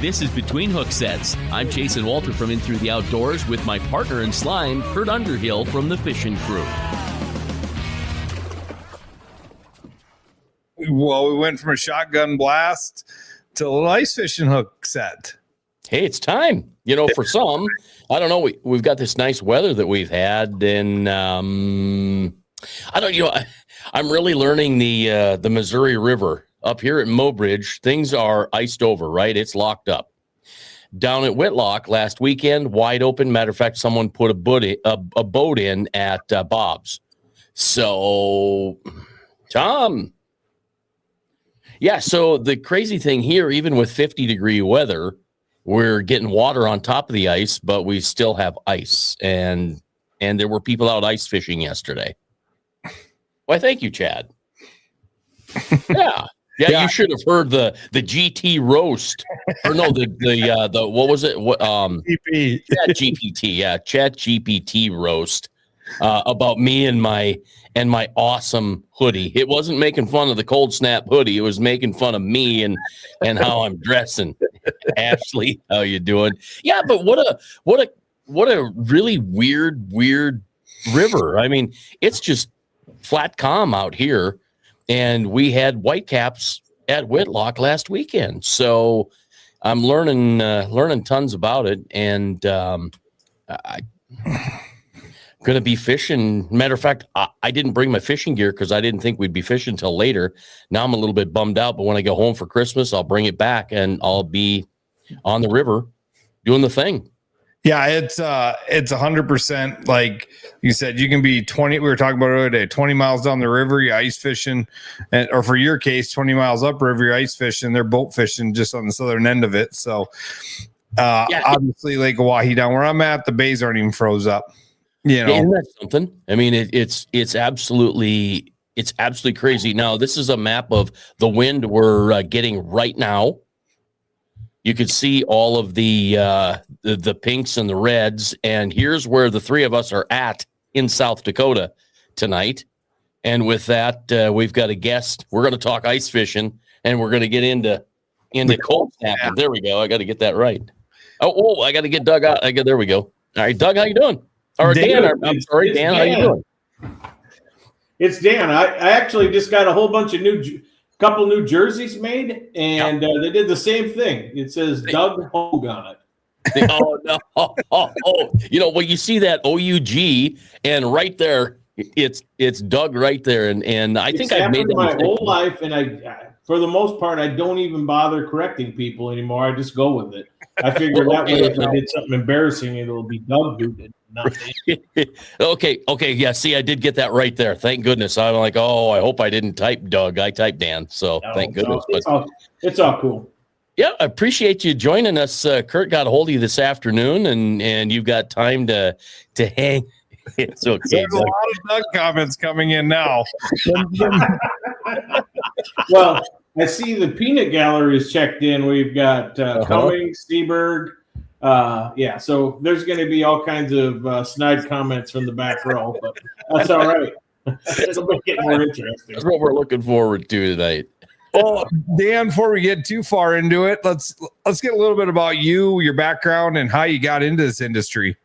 This is Between Hook Sets. I'm Chasen Walter from In Through the Outdoors with my partner in slime, Curt Underhill from the Fishing Crew. Well, we went from a shotgun blast to a little ice fishing hook set. Hey, it's time. You know, for some, I don't know. We've got this nice weather that we've had, and I don't. You know, I'm really learning the Missouri River up here at Mobridge. Things are iced over, right? It's locked up. Down at Whitlock last weekend, wide open. Matter of fact, someone put a boat in at Bob's. So, Tom. Yeah, so the crazy thing here, even with 50-degree weather, we're getting water on top of the ice, but we still have ice. And there were people out ice fishing yesterday. Why, thank you, Chad. Yeah. Yeah, you should have heard the GT roast. Or no, the what was it? What GP. Chat GPT, Chat GPT roast about me and my awesome hoodie. It wasn't making fun of the cold snap hoodie. It was making fun of me and how I'm dressing. Ashley, how you doing? Yeah, but what a really weird river. I mean, it's just flat calm out here, and we had whitecaps at Whitlock last weekend. So I'm learning tons about it, and I'm going to be fishing. Matter of fact, I didn't bring my fishing gear because I didn't think we'd be fishing till later. Now I'm a little bit bummed out, but when I go home for Christmas, I'll bring it back and I'll be on the river doing the thing. Yeah, it's 100%. Like you said, you can be 20. We were talking about it the other day, 20 miles down the river, you're ice fishing, or for your case, 20 miles upriver, you're ice fishing. They're boat fishing just on the southern end of it. So obviously, Lake Oahe down where I'm at, the bays aren't even froze up. You know, isn't that something? I mean, it's absolutely crazy. Now, this is a map of the wind we're getting right now. You could see all of the pinks and the reds, and here's where the three of us are at in South Dakota tonight. And with that, we've got a guest. We're going to talk ice fishing, and we're going to get into cold snapping. There we go. I got to get that right. Oh, I got to get Doug out. There we go. All right, Doug, how you doing? Or Dan, I'm sorry, Dan, how you doing? It's Dan. I actually just got a whole bunch of couple new jerseys made, and they did the same thing. It says Doug Hogue on it. Oh no! Oh, you know, well, you see that OUG, and right there, it's Doug right there, and I think I've made that my whole life, and for the most part, I don't even bother correcting people anymore. I just go with it. I figure that way, if I did something embarrassing, it'll be Doug who did. Okay. Yeah. See, I did get that right there. Thank goodness. I'm like, oh, I hope I didn't type Doug. I typed Dan. So thank goodness. It's all cool. Yeah, I appreciate you joining us. Curt got a hold of you this afternoon, and you've got time to hang. It's okay. There's a lot of Doug comments coming in now. Well, I see the peanut gallery is checked in. We've got Cummings, Seaberg. So there's going to be all kinds of snide comments from the back row, but that's all right. It'll make it more interesting. That's what we're looking forward to tonight. Well, Dan, before we get too far into it, let's get a little bit about you, your background, and how you got into this industry.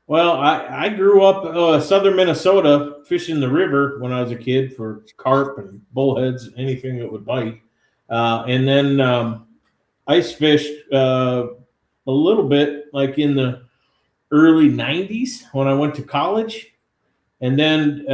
Well, I grew up southern Minnesota, fishing the river when I was a kid for carp and bullheads, anything that would bite, and then ice fished a little bit, like in the early 90s when I went to college, and then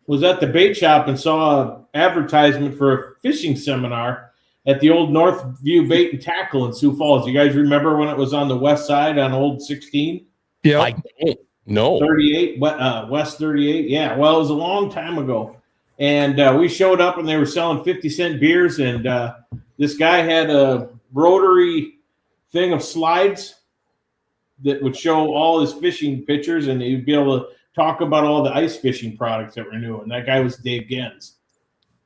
was at the bait shop and saw an advertisement for a fishing seminar at the old Northview Bait and Tackle in Sioux Falls. You guys remember when it was on the west side on Old 16? Yeah. I don't know. 38, West 38. Yeah, well, it was a long time ago. And we showed up, and they were selling 50-cent beers, and this guy had a rotary thing of slides that would show all his fishing pictures, and he'd be able to talk about all the ice fishing products that were new. And that guy was Dave Gens.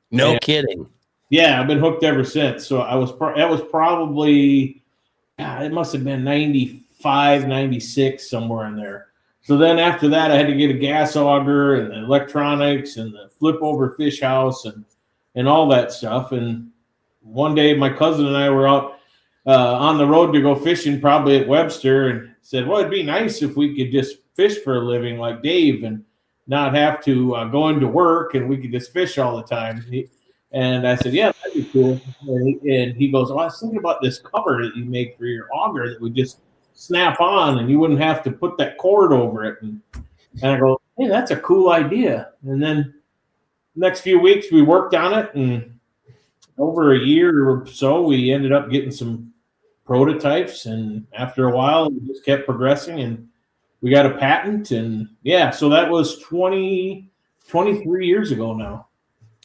No kidding. Yeah, I've been hooked ever since. So that was probably, it must have been 95, 96, somewhere in there. So then after that, I had to get a gas auger and electronics and the flip over fish house and all that stuff. And one day my cousin and I were out on the road to go fishing, probably at Webster, and said, well, it'd be nice if we could just fish for a living like Dave and not have to go into work, and we could just fish all the time. And I said, yeah, that'd be cool. And he goes, well, I was thinking about this cover that you make for your auger that would just snap on and you wouldn't have to put that cord over it. And I go, hey, that's a cool idea. And then next few weeks we worked on it, and over a year or so we ended up getting some prototypes, and after a while we just kept progressing and we got a patent. And yeah, so that was 23 years ago now.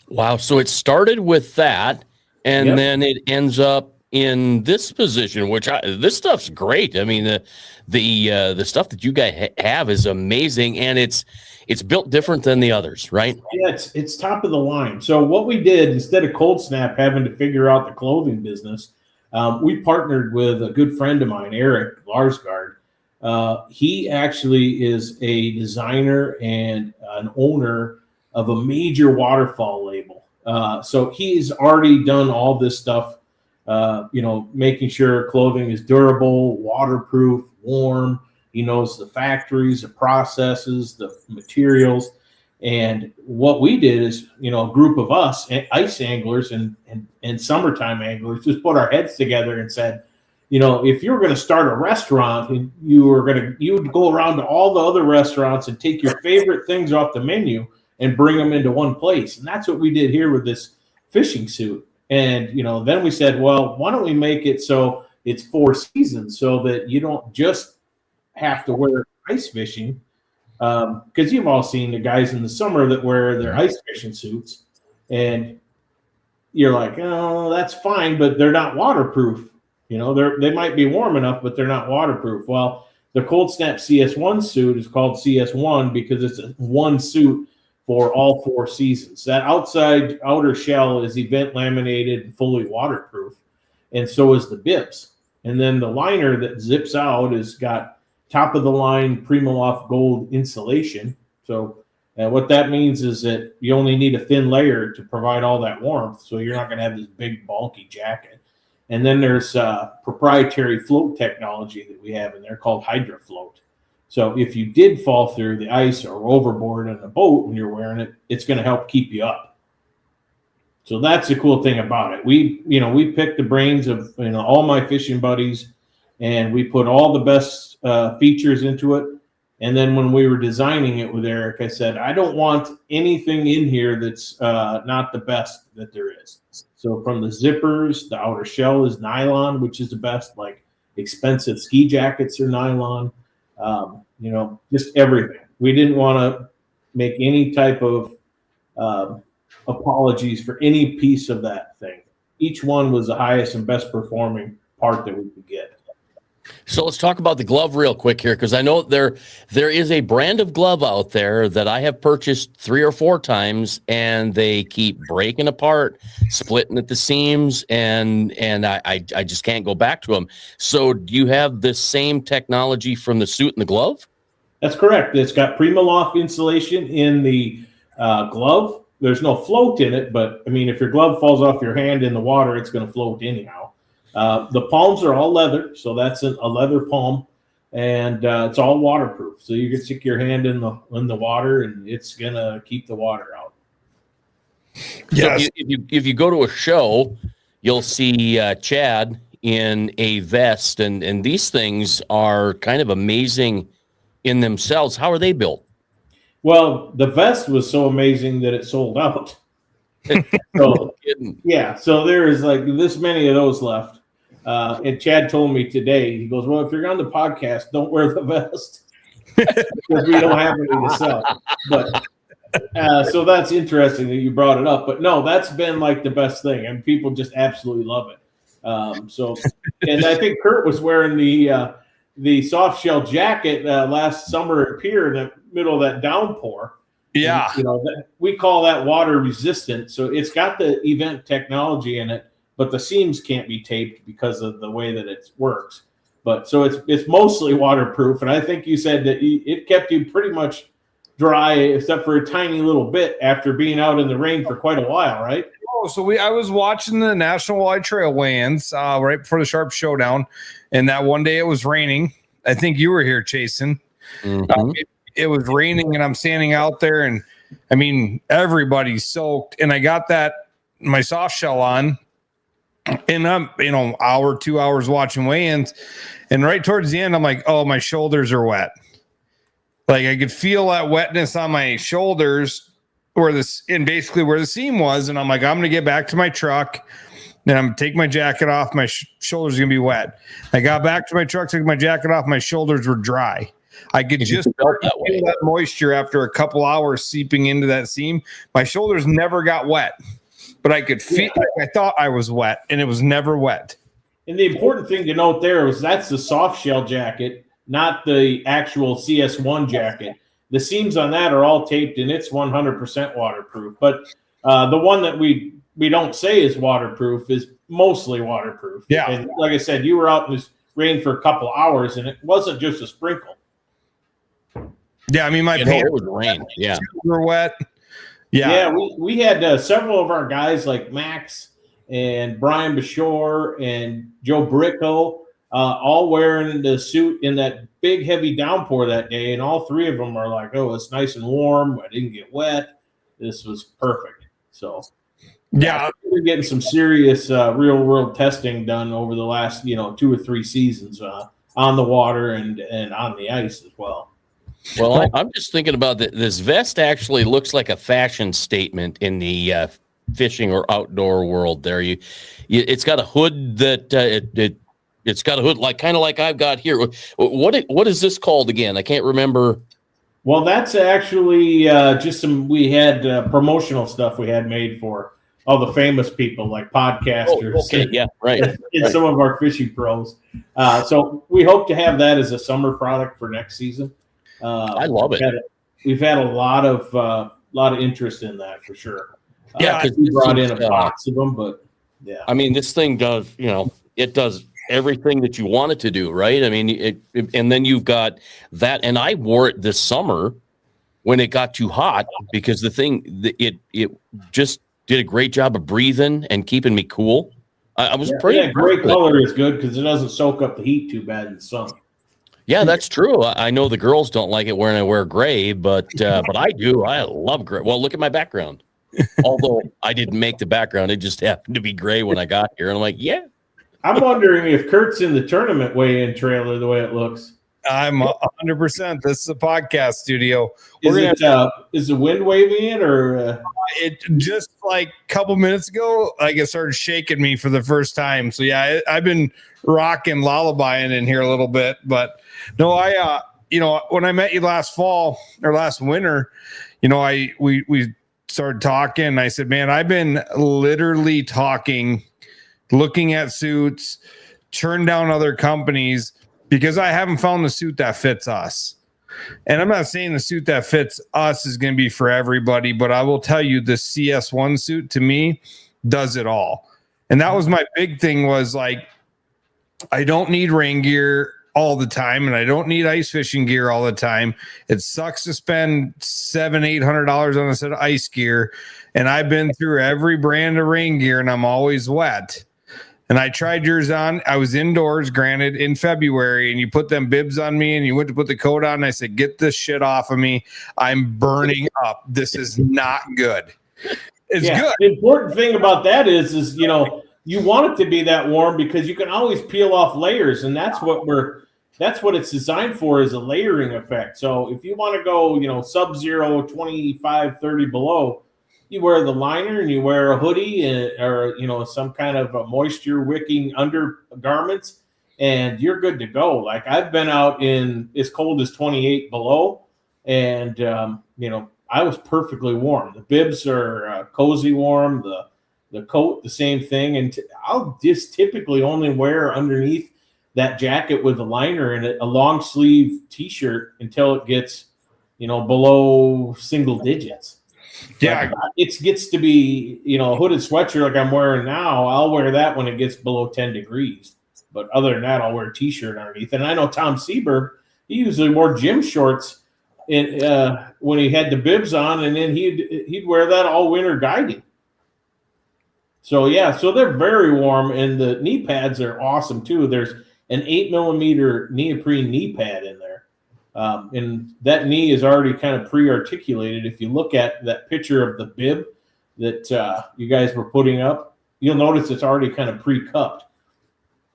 Wow. So it started with that, and then it ends up in this position, which this stuff's great. I mean, the stuff that you guys have is amazing, and it's built different than the others, right? Yeah, it's top of the line. So what we did, instead of Cold Snap having to figure out the clothing business, we partnered with a good friend of mine, Eric Larsgaard. He actually is a designer and an owner of a major waterfall label. So he's already done all this stuff, making sure clothing is durable, waterproof, warm. He knows the factories, the processes, the materials. And what we did is, a group of us, ice anglers and summertime anglers, just put our heads together and said, if you were going to start a restaurant and you would go around to all the other restaurants and take your favorite things off the menu and bring them into one place. And that's what we did here with this fishing suit. And, then we said, well, why don't we make it so it's 4 seasons so that you don't just have to wear ice fishing. Because you've all seen the guys in the summer that wear their ice fishing suits, and you're like, oh, that's fine, but they're not waterproof. They might be warm enough, but they're not waterproof. Well, the Cold Snap CS1 suit is called CS1 because it's one suit for all 4 seasons. That outer shell is event laminated and fully waterproof, and so is the bibs. And then the liner that zips out has got top of the line Primaloft gold insulation. So what that means is that you only need a thin layer to provide all that warmth. So you're not going to have this big bulky jacket. And then there's proprietary float technology that we have in there called HydroFloat. So if you did fall through the ice or overboard in a boat when you're wearing it, it's going to help keep you up. So that's the cool thing about it. We picked the brains of all my fishing buddies, and we put all the best features into it. And then when we were designing it with Eric, I said, I don't want anything in here that's not the best that there is. So from the zippers, the outer shell is nylon, which is the best. Like expensive ski jackets are nylon. Just everything. We didn't want to make any type of apologies for any piece of that thing. Each one was the highest and best performing part that we could get. So let's talk about the glove real quick here, because I know there is a brand of glove out there that I have purchased 3 or 4 times, and they keep breaking apart, splitting at the seams, and I just can't go back to them. So do you have the same technology from the suit and the glove? That's correct. It's got Primaloft insulation in the glove. There's no float in it, but I mean, if your glove falls off your hand in the water, it's going to float anyhow. The palms are all leather, so that's a leather palm, and it's all waterproof. So you can stick your hand in the water, and it's gonna keep the water out. Yes. So if you go to a show, you'll see Chad in a vest, and these things are kind of amazing in themselves. How are they built? Well, the vest was so amazing that it sold out. So yeah, so there is like this many of those left. And Chad told me today, he goes, well, if you're on the podcast, don't wear the vest because we don't have any to sell. But so that's interesting that you brought it up. But no, that's been like the best thing, and people just absolutely love it. And I think Curt was wearing the soft shell jacket last summer at Pier in the middle of that downpour. Yeah. And, we call that water resistant. So it's got the event technology in it, but the seams can't be taped because of the way that it works. But so it's mostly waterproof, and I think you said that it kept you pretty much dry, except for a tiny little bit after being out in the rain for quite a while, right? Oh, so I was watching the National Wide Trail weigh-ins right before the Sharp Showdown, and that one day it was raining. I think you were here, Chasen. Mm-hmm. It was raining, and I'm standing out there, and I mean everybody's soaked, and I got my soft shell on, and I'm hour, 2 hours watching weigh-ins, and right towards the end, I'm like, oh, my shoulders are wet. Like I could feel that wetness on my shoulders basically where the seam was. And I'm like, I'm going to get back to my truck. Then I'm going to take my jacket off. My shoulders are going to be wet. I got back to my truck, took my jacket off. My shoulders were dry. I could just feel that moisture after a couple hours seeping into that seam. My shoulders never got wet, but I could feel I thought I was wet, and it was never wet. And the important thing to note there was that's the soft shell jacket, not the actual CS1 jacket. The seams on that are all taped, and it's 100% waterproof. But the one that we don't say is waterproof is mostly waterproof. Yeah. And like I said, you were out in this rain for a couple hours, and it wasn't just a sprinkle. Yeah, I mean, my pants it was rain. Yeah. were wet. Yeah, we had several of our guys like Max and Brian Bashore and Joe Bricko all wearing the suit in that big heavy downpour that day, and all three of them are like, oh, it's nice and warm. I didn't get wet. This was perfect. So yeah, we're getting some serious real world testing done over the last 2 or 3 seasons on the water and on the ice as well. Well, I'm just thinking about this vest actually looks like a fashion statement in the fishing or outdoor world there. It's got a hood that it's got a hood kind of like I've got here. What is this called again? I can't remember. Well, that's actually just we had promotional stuff we had made for all the famous people like podcasters. Oh, okay, yeah, right. And some of our fishing pros. So we hope to have that as a summer product for next season. I love it. We've had a lot of interest in that for sure. Yeah, because we brought in a box of them, but yeah. I mean, this thing does, it does everything that you want it to do, right? I mean, and then you've got that, and I wore it this summer when it got too hot because the thing, it just did a great job of breathing and keeping me cool. I was pretty. Yeah, gray color is good because it doesn't soak up the heat too bad in the sun. Yeah, that's true. I know the girls don't like it when I wear gray, but I do. I love gray. Well, look at my background. Although I didn't make the background, it just happened to be gray when I got here. And I'm like, yeah. I'm wondering if Kurt's in the tournament weigh-in trailer the way it looks. I'm 100%. This is a podcast studio. Is the wind waving in or? It just like a couple minutes ago, like it started shaking me for the first time. So yeah, I've been rocking, lullabying in here a little bit, but no, when I met you last fall or last winter, we started talking. And I said, man, I've been literally talking, looking at suits, turned down other companies because I haven't found the suit that fits us. And I'm not saying the suit that fits us is going to be for everybody, but I will tell you the CS1 suit to me does it all. And that was my big thing was like, I don't need rain gear all the time, and I don't need ice fishing gear all the time. It sucks to spend $700-800 on a set of ice gear. And I've been through every brand of rain gear and I'm always wet. And I tried yours on. I was indoors, granted, in February, and you put them bibs on me and you went to put the coat on. And I said, get this shit off of me. I'm burning up. This is not good. It's good. The important thing about that is you want it to be that warm because you can always peel off layers. And that's what it's designed for, is a layering effect. So if you want to go, sub-zero, 25, 30 below, you wear the liner and you wear a hoodie or some kind of a moisture wicking undergarments, and you're good to go. Like I've been out in as cold as 28 below, and I was perfectly warm. The bibs are cozy warm. The coat, the same thing. And I'll just typically only wear underneath that jacket with a liner and a long sleeve t-shirt until it gets below single digits. Yeah, it gets to be, a hooded sweatshirt like I'm wearing now. I'll wear that when it gets below 10 degrees. But other than that, I'll wear a T-shirt underneath. And I know Tom Seberg, he usually wore gym shorts when he had the bibs on, and then he'd wear that all winter guiding. So yeah, so they're very warm, and the knee pads are awesome too. There's an 8mm neoprene knee pad in there, and that knee is already kind of pre-articulated. If you look at that picture of the bib that you guys were putting up, you'll notice it's already kind of pre-cupped.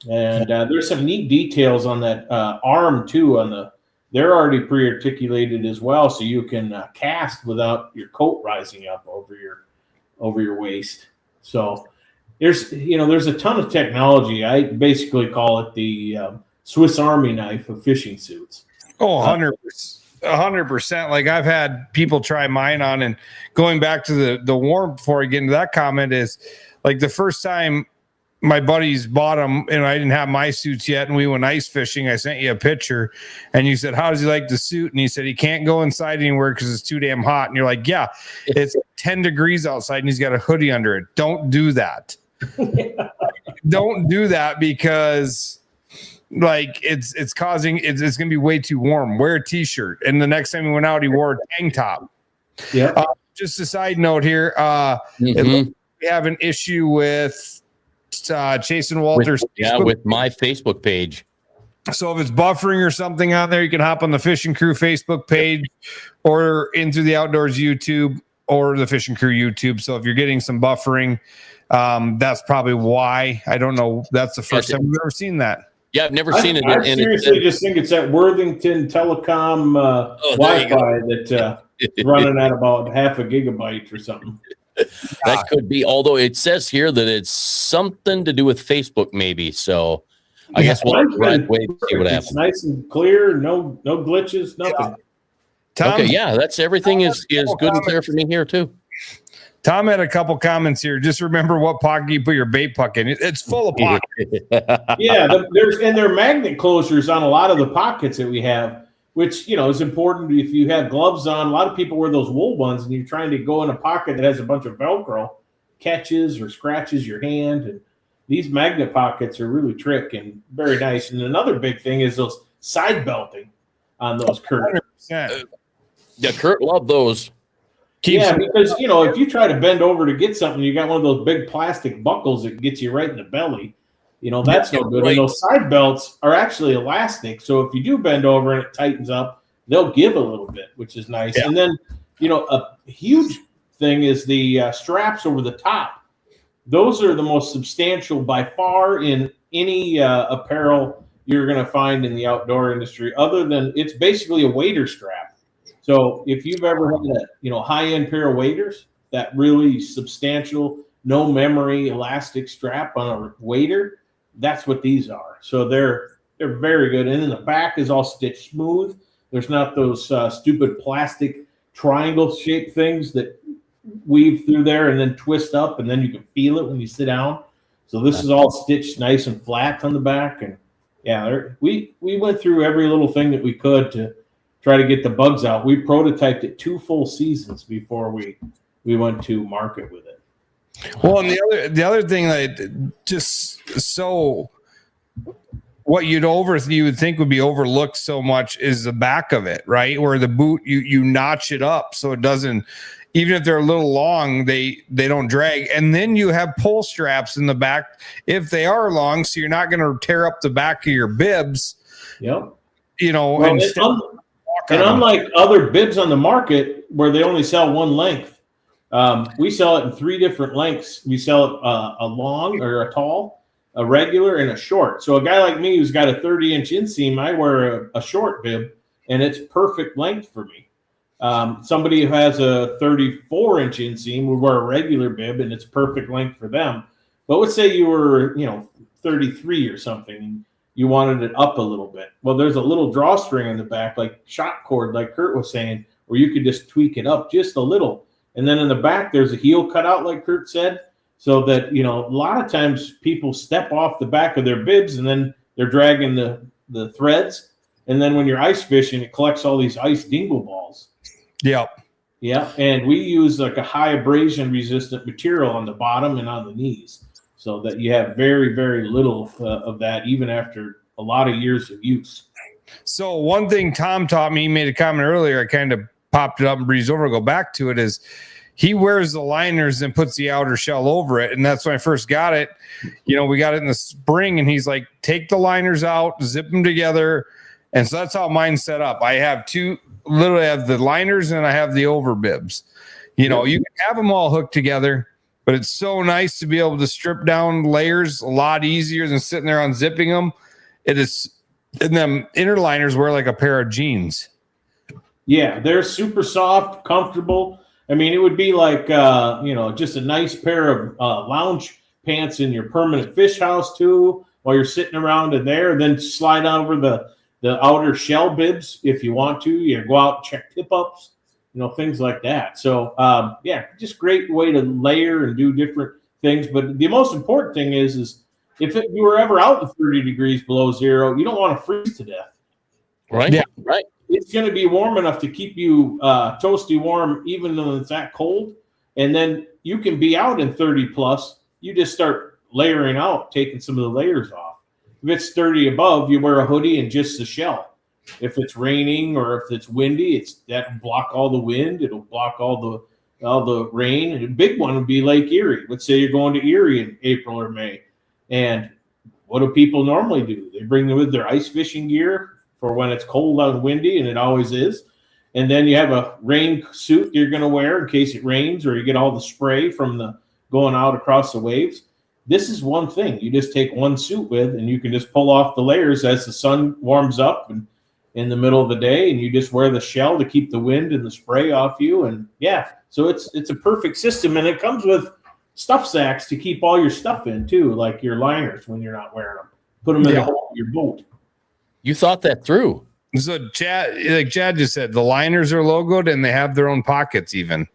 And there's some neat details on that arm too. They're already pre-articulated as well, so you can cast without your coat rising up over your waist. So there's a ton of technology. I basically call it the Swiss Army knife of fishing suits. Oh, 100%. Like I've had people try mine on, and going back to the warm before I get into that comment is like the first time my buddies bought them and I didn't have my suits yet, and we went ice fishing. I sent you a picture and you said, how does he like the suit? And he said, he can't go inside anywhere because it's too damn hot. And you're like, yeah, it's 10 degrees outside and he's got a hoodie under it. Don't do that. Don't do that, because like it's going to be way too warm. Wear a t-shirt. And the next time he went out, he wore a tank top. Yeah. Just a side note here. We have an issue with Chasen Walters. With my Facebook page. So if it's buffering or something on there, you can hop on the Fishing Crew Facebook page or into the Outdoors YouTube or the Fishing Crew YouTube. So if you're getting some buffering, that's probably why. I don't know. That's the first time we've ever seen that. Yeah, I've never seen it. I seriously just think it's that Worthington Telecom Wi-Fi that's running at about half a gigabyte or something. That could be, although it says here that it's something to do with Facebook, maybe. So I guess we'll wait to see what happens. It's nice and clear, no glitches, nothing. Yeah. Tom, okay, yeah, that's everything is good and clear for me here too. Tom had a couple comments here. Just remember what pocket you put your bait puck in. It's full of pockets. Yeah, there are magnet closures on a lot of the pockets that we have, which is important if you have gloves on. A lot of people wear those wool ones, and you're trying to go in a pocket that has a bunch of Velcro, catches or scratches your hand. And these magnet pockets are really trick and very nice. And another big thing is those side belting on those Curt. Yeah, Curt loved those. Because if you try to bend over to get something, you got one of those big plastic buckles that gets you right in the belly. That's no good. Right. And those side belts are actually elastic, so if you do bend over and it tightens up, they'll give a little bit, which is nice. Yeah. And then a huge thing is the straps over the top. Those are the most substantial by far in any apparel you're going to find in the outdoor industry. Other than it's basically a wader strap. So if you've ever had a high-end pair of waders, that really substantial, no memory elastic strap on a wader, that's what these are. So they're very good. And then the back is all stitched smooth. There's not those stupid plastic triangle-shaped things that weave through there and then twist up, and then you can feel it when you sit down. So this is all stitched nice and flat on the back. And yeah, we went through every little thing that we could to try to get the bugs out. We prototyped it 2 full seasons before we went to market with it. Well, and the other thing that just so what you would think would be overlooked so much is the back of it, right? Where the boot you notch it up so it doesn't, even if they're a little long, they don't drag. And then you have pull straps in the back if they are long, so you're not going to tear up the back of your bibs. Yep. And unlike other bibs on the market where they only sell one length, we sell it in 3 different lengths. We sell it a long or a tall, a regular, and a short. So a guy like me who's got a 30-inch inseam, I wear a short bib, and it's perfect length for me. Somebody who has a 34-inch inseam would wear a regular bib, and it's perfect length for them. But let's say you were, 33 or something, you wanted it up a little bit. Well, there's a little drawstring in the back, like shot cord, like Curt was saying, where you could just tweak it up just a little. And then in the back, there's a heel cutout, like Curt said, so that, a lot of times people step off the back of their bibs and then they're dragging the threads. And then when you're ice fishing, it collects all these ice dingle balls. Yep. Yeah. And we use like a high abrasion resistant material on the bottom and on the knees. so that you have very, very little of that, even after a lot of years of use. So one thing Tom taught me, he made a comment earlier, I kind of popped it up and breezed over, go back to it, is he wears the liners and puts the outer shell over it. And that's when I first got it. We got it in the spring, and he's like, take the liners out, zip them together. And so that's how mine's set up. I have literally have the liners and I have the over bibs. You can have them all hooked together, but it's so nice to be able to strip down layers a lot easier than sitting there unzipping them. It is, and them inner liners wear like a pair of jeans. Yeah, they're super soft, comfortable. I mean, it would be like, just a nice pair of lounge pants in your permanent fish house too, while you're sitting around in there. Then slide over the outer shell bibs if you want to. You go out and check tip ups, things like that. So, just great way to layer and do different things. But the most important thing is if you were ever out in 30 degrees below zero, you don't want to freeze to death. Right. Yeah. Right. It's going to be warm enough to keep you toasty warm, even though it's that cold. And then you can be out in 30 plus. You just start layering out, taking some of the layers off. If it's 30 above, you wear a hoodie and just the shell. If it's raining or if it's windy, that block all the wind. It'll block all the rain. And a big one would be Lake Erie. Let's say you're going to Erie in April or May. And what do people normally do? They bring with their ice fishing gear for when it's cold out and windy, and it always is. And then you have a rain suit you're going to wear in case it rains or you get all the spray from the going out across the waves. This is one thing. You just take one suit with, and you can just pull off the layers as the sun warms up and in the middle of the day, and you just wear the shell to keep the wind and the spray off you. And so it's a perfect system, and it comes with stuff sacks to keep all your stuff in too, like your liners when you're not wearing them. Put them in the hole of your boat. You thought that through. So Chad just said, the liners are logoed and they have their own pockets even.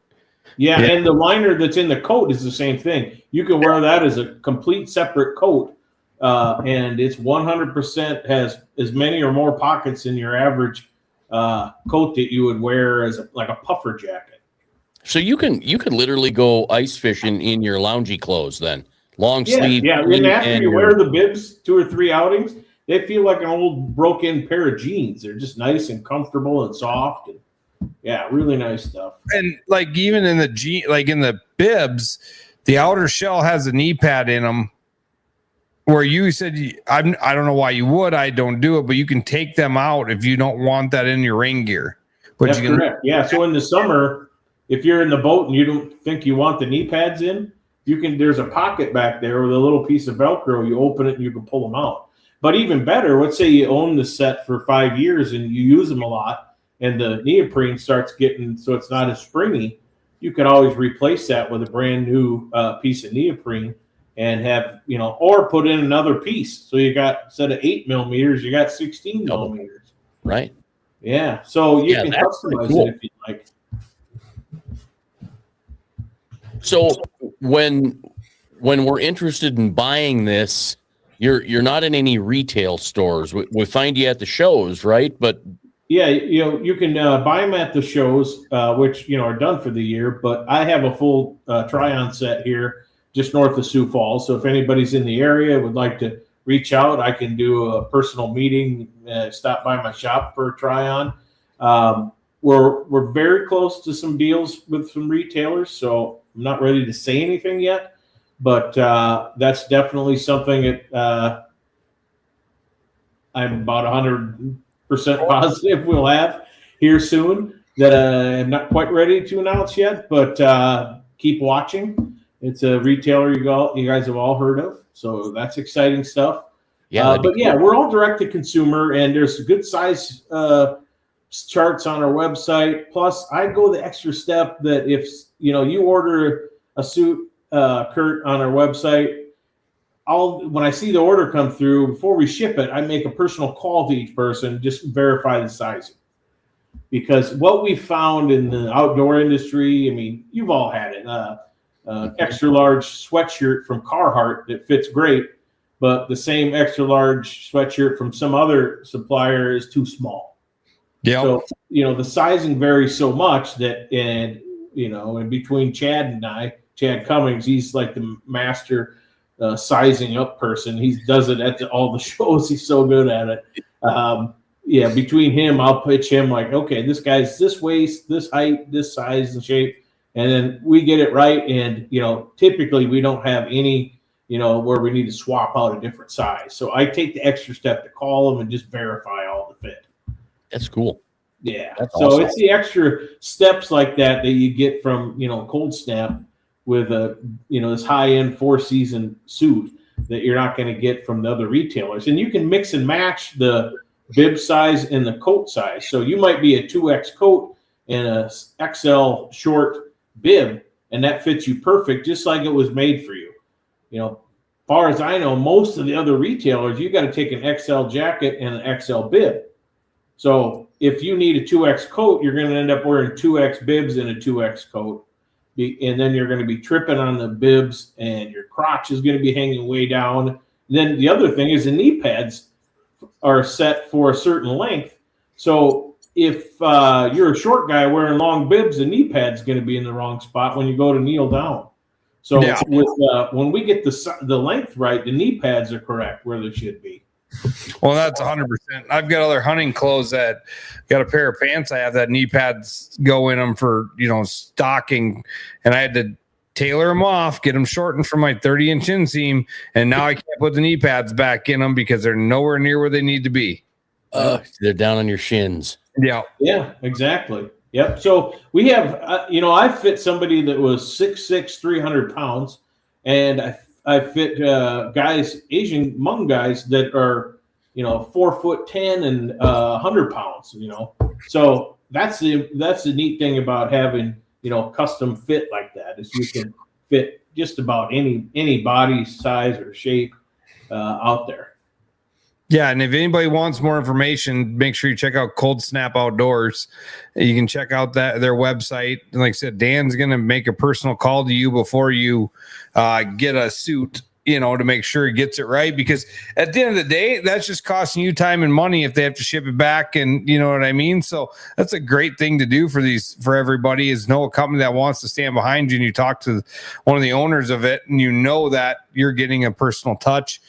Yeah, and the liner that's in the coat is the same thing. You can wear that as a complete separate coat, and it's 100% has as many or more pockets in your average coat that you would wear as like a puffer jacket. So you can literally go ice fishing in your loungy clothes then, long sleeve. Yeah, and after you wear the bibs 2 or 3 outings, they feel like an old broken pair of jeans. They're just nice and comfortable and soft. And really nice stuff. And like even in the bibs, the outer shell has a knee pad in them. Where you said I don't know why you would. I don't do it, but you can take them out if you don't want that in your rain gear. But that's correct. Yeah. So in the summer, if you're in the boat and you don't think you want the knee pads in, there's a pocket back there with a little piece of Velcro. You open it and you can pull them out. But even better, let's say you own the set for 5 years and you use them a lot, and the neoprene starts getting so it's not as springy. You could always replace that with a brand new piece of neoprene and have, or put in another piece. So you got, instead of 8 millimeters, you got 16 millimeters. Right. Yeah. So you can customize it if you like. So when we're interested in buying this, you're not in any retail stores. We find you at the shows, right? But yeah, you can buy them at the shows, which are done for the year. But I have a full try-on set here, just north of Sioux Falls. So if anybody's in the area would like to reach out, I can do a personal meeting, stop by my shop for a try-on. We're very close to some deals with some retailers, so I'm not ready to say anything yet. But that's definitely something that I'm about 100% positive we'll have here soon that I'm not quite ready to announce yet, but keep watching. It's a retailer you guys have all heard of, so that's exciting stuff. Yeah, but yeah, we're all direct to consumer, and there's good size charts on our website. Plus, I go the extra step that if you order a suit, Curt, on our website, when I see the order come through, before we ship it, I make a personal call to each person, just verify the sizing. Because what we found in the outdoor industry, I mean, you've all had it, extra large sweatshirt from Carhartt that fits great, but the same extra large sweatshirt from some other supplier is too small. Yeah. So, the sizing varies so much that, and in between Chad and I, Chad Cummings, he's like the master sizing up person. He does it at all the shows. He's so good at it. Yeah, between him, I'll pitch him like, okay, this guy's this waist, this height, this size and shape, and then we get it right. And typically we don't have any, where we need to swap out a different size. So I take the extra step to call them and just verify all the fit. That's cool. Yeah. That's so awesome. It's the extra steps like that you get from, Cold Snap with a, this high-end 4-season suit that you're not going to get from the other retailers. And you can mix and match the bib size and the coat size. So you might be a 2X coat and a XL short bib, and that fits you perfect, just like it was made for you. Far as I know, most of the other retailers, you got to take an XL jacket and an XL bib. So if you need a 2X coat, you're going to end up wearing 2X bibs and a 2X coat. And then you're going to be tripping on the bibs, and your crotch is going to be hanging way down. And then the other thing is the knee pads are set for a certain length. So if you're a short guy wearing long bibs, the knee pad's going to be in the wrong spot when you go to kneel down. So when we get the length right, the knee pads are correct where they should be. Well, that's 100%. I've got other hunting clothes that got a pair of pants I have that knee pads go in them for, stocking, and I had to tailor them off, get them shortened for my 30-inch inseam, and now I can't put the knee pads back in them because they're nowhere near where they need to be. They're down on your shins. Yeah, exactly. Yep. So we have, I fit somebody that was 6'6", 300 pounds, and I fit guys, Asian Hmong guys that are, 4'10" and 100 pounds. So that's the neat thing about having custom fit like that is you can fit just about any body size or shape out there. Yeah, and if anybody wants more information, make sure you check out Cold Snap Outdoors. You can check out their website. And like I said, Dan's going to make a personal call to you before you get a suit, to make sure he gets it right. Because at the end of the day, that's just costing you time and money if they have to ship it back. And you know what I mean? So that's a great thing to do for everybody is know a company that wants to stand behind you. And you talk to one of the owners of it and that you're getting a personal touch.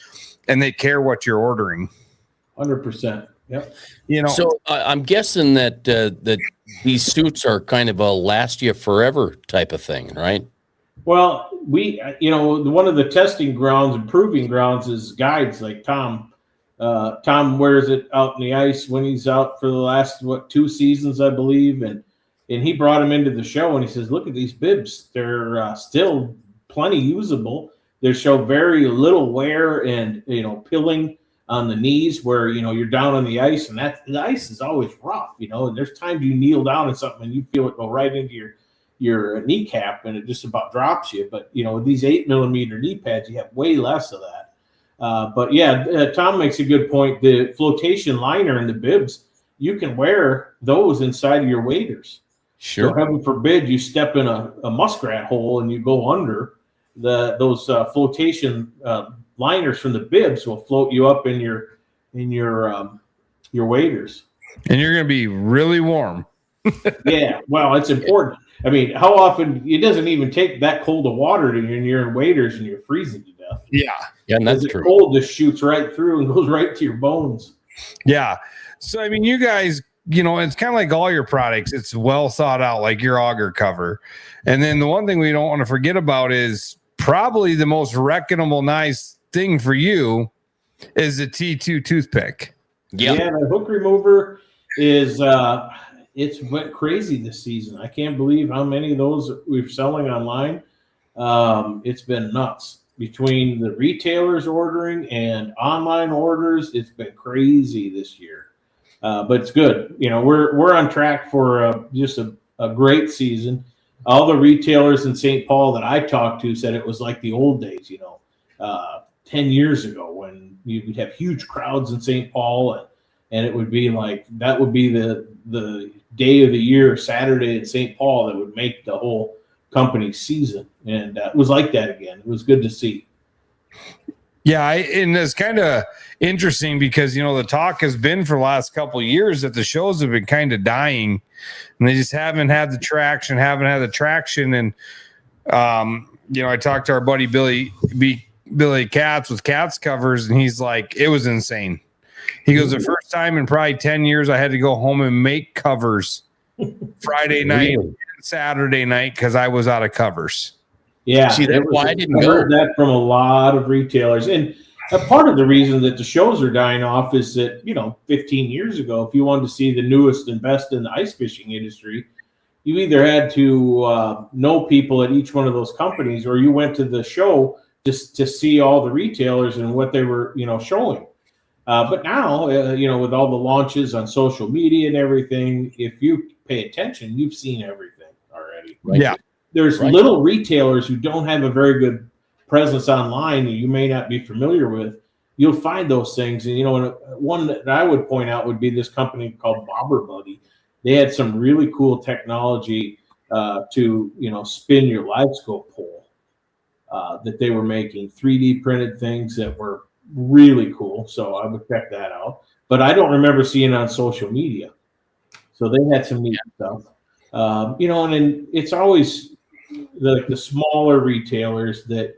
And they care what you're ordering. 100%. Yep. So I'm guessing that that these suits are kind of a last you forever type of thing, right? Well, we, one of the testing grounds and proving grounds is guides like Tom. Tom wears it out in the ice when he's out for the last 2 seasons, I believe, and he brought him into the show and he says, "Look at these bibs; they're still plenty usable. They show very little wear and pilling on the knees where you're down on the ice, and the ice is always rough. And there's times you kneel down on something and you feel it go right into your kneecap and it just about drops you. But with these 8mm knee pads, you have way less of that. But yeah, Tom makes a good point. The flotation liner and the bibs, you can wear those inside of your waders. Sure. So heaven forbid you step in a muskrat hole and you go under. Those flotation liners from the bibs will float you up in your waders, and you're going to be really warm. Yeah, well, it's important. I mean, how often it doesn't even take that cold of water and you're in waders and you're freezing to death. Yeah, and that's true. Cold just shoots right through and goes right to your bones. Yeah, so I mean, you guys. It's kind of like all your products. It's well thought out, like your auger cover. And then the one thing we don't want to forget about is probably the most recommendable nice thing for you is the T2 toothpick. Yeah, the hook remover is it's went crazy this season. I can't believe how many of those we're selling online. It's been nuts between the retailers ordering and online orders. It's been crazy this year. But it's good. We're on track for just a great season. All the retailers in St. Paul that I talked to said it was like the old days, 10 years ago when you would have huge crowds in St. Paul and it would be like that would be the day of the year, Saturday in St. Paul, that would make the whole company season. And it was like that again. It was good to see. Yeah, and it's kind of interesting because, the talk has been for the last couple of years that the shows have been kind of dying and they just haven't had the traction. And, I talked to our buddy Billy Billy Katz with Katz covers, and he's like, it was insane. He goes, the first time in probably 10 years, I had to go home and make covers Friday night and Saturday night because I was out of covers. Yeah, see, that's why I didn't go. Heard that from a lot of retailers, and a part of the reason that the shows are dying off is that 15 years ago, if you wanted to see the newest and best in the ice fishing industry, you either had to know people at each one of those companies, or you went to the show just to see all the retailers and what they were showing. But now, with all the launches on social media and everything, if you pay attention, you've seen everything already. Right? Yeah. There's little retailers who don't have a very good presence online that you may not be familiar with. You'll find those things. And, one that I would point out would be this company called Bobber Buddy. They had some really cool technology to, spin your live scope pole that they were making, 3D printed things that were really cool. So I would check that out. But I don't remember seeing it on social media. So they had some neat stuff. And then it's always the smaller retailers that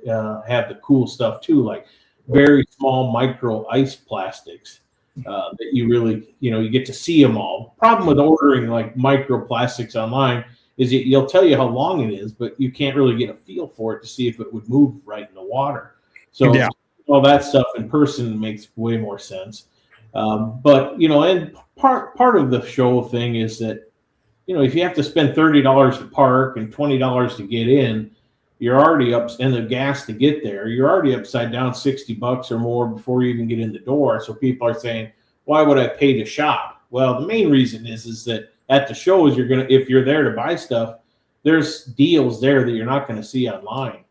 have the cool stuff too, like very small micro ice plastics that you really, you get to see them all. Problem with ordering like microplastics online is you'll tell you how long it is, but you can't really get a feel for it to see if it would move right in the water. So all that stuff in person makes way more sense. But and part of the show thing is that if you have to spend $30 to park and $20 to get in, you're already up, and the gas to get there, you're already upside down $60 or more before you even get in the door. So people are saying, why would I pay to shop? Well, the main reason is that at the shows, if you're there to buy stuff, there's deals there that you're not going to see online.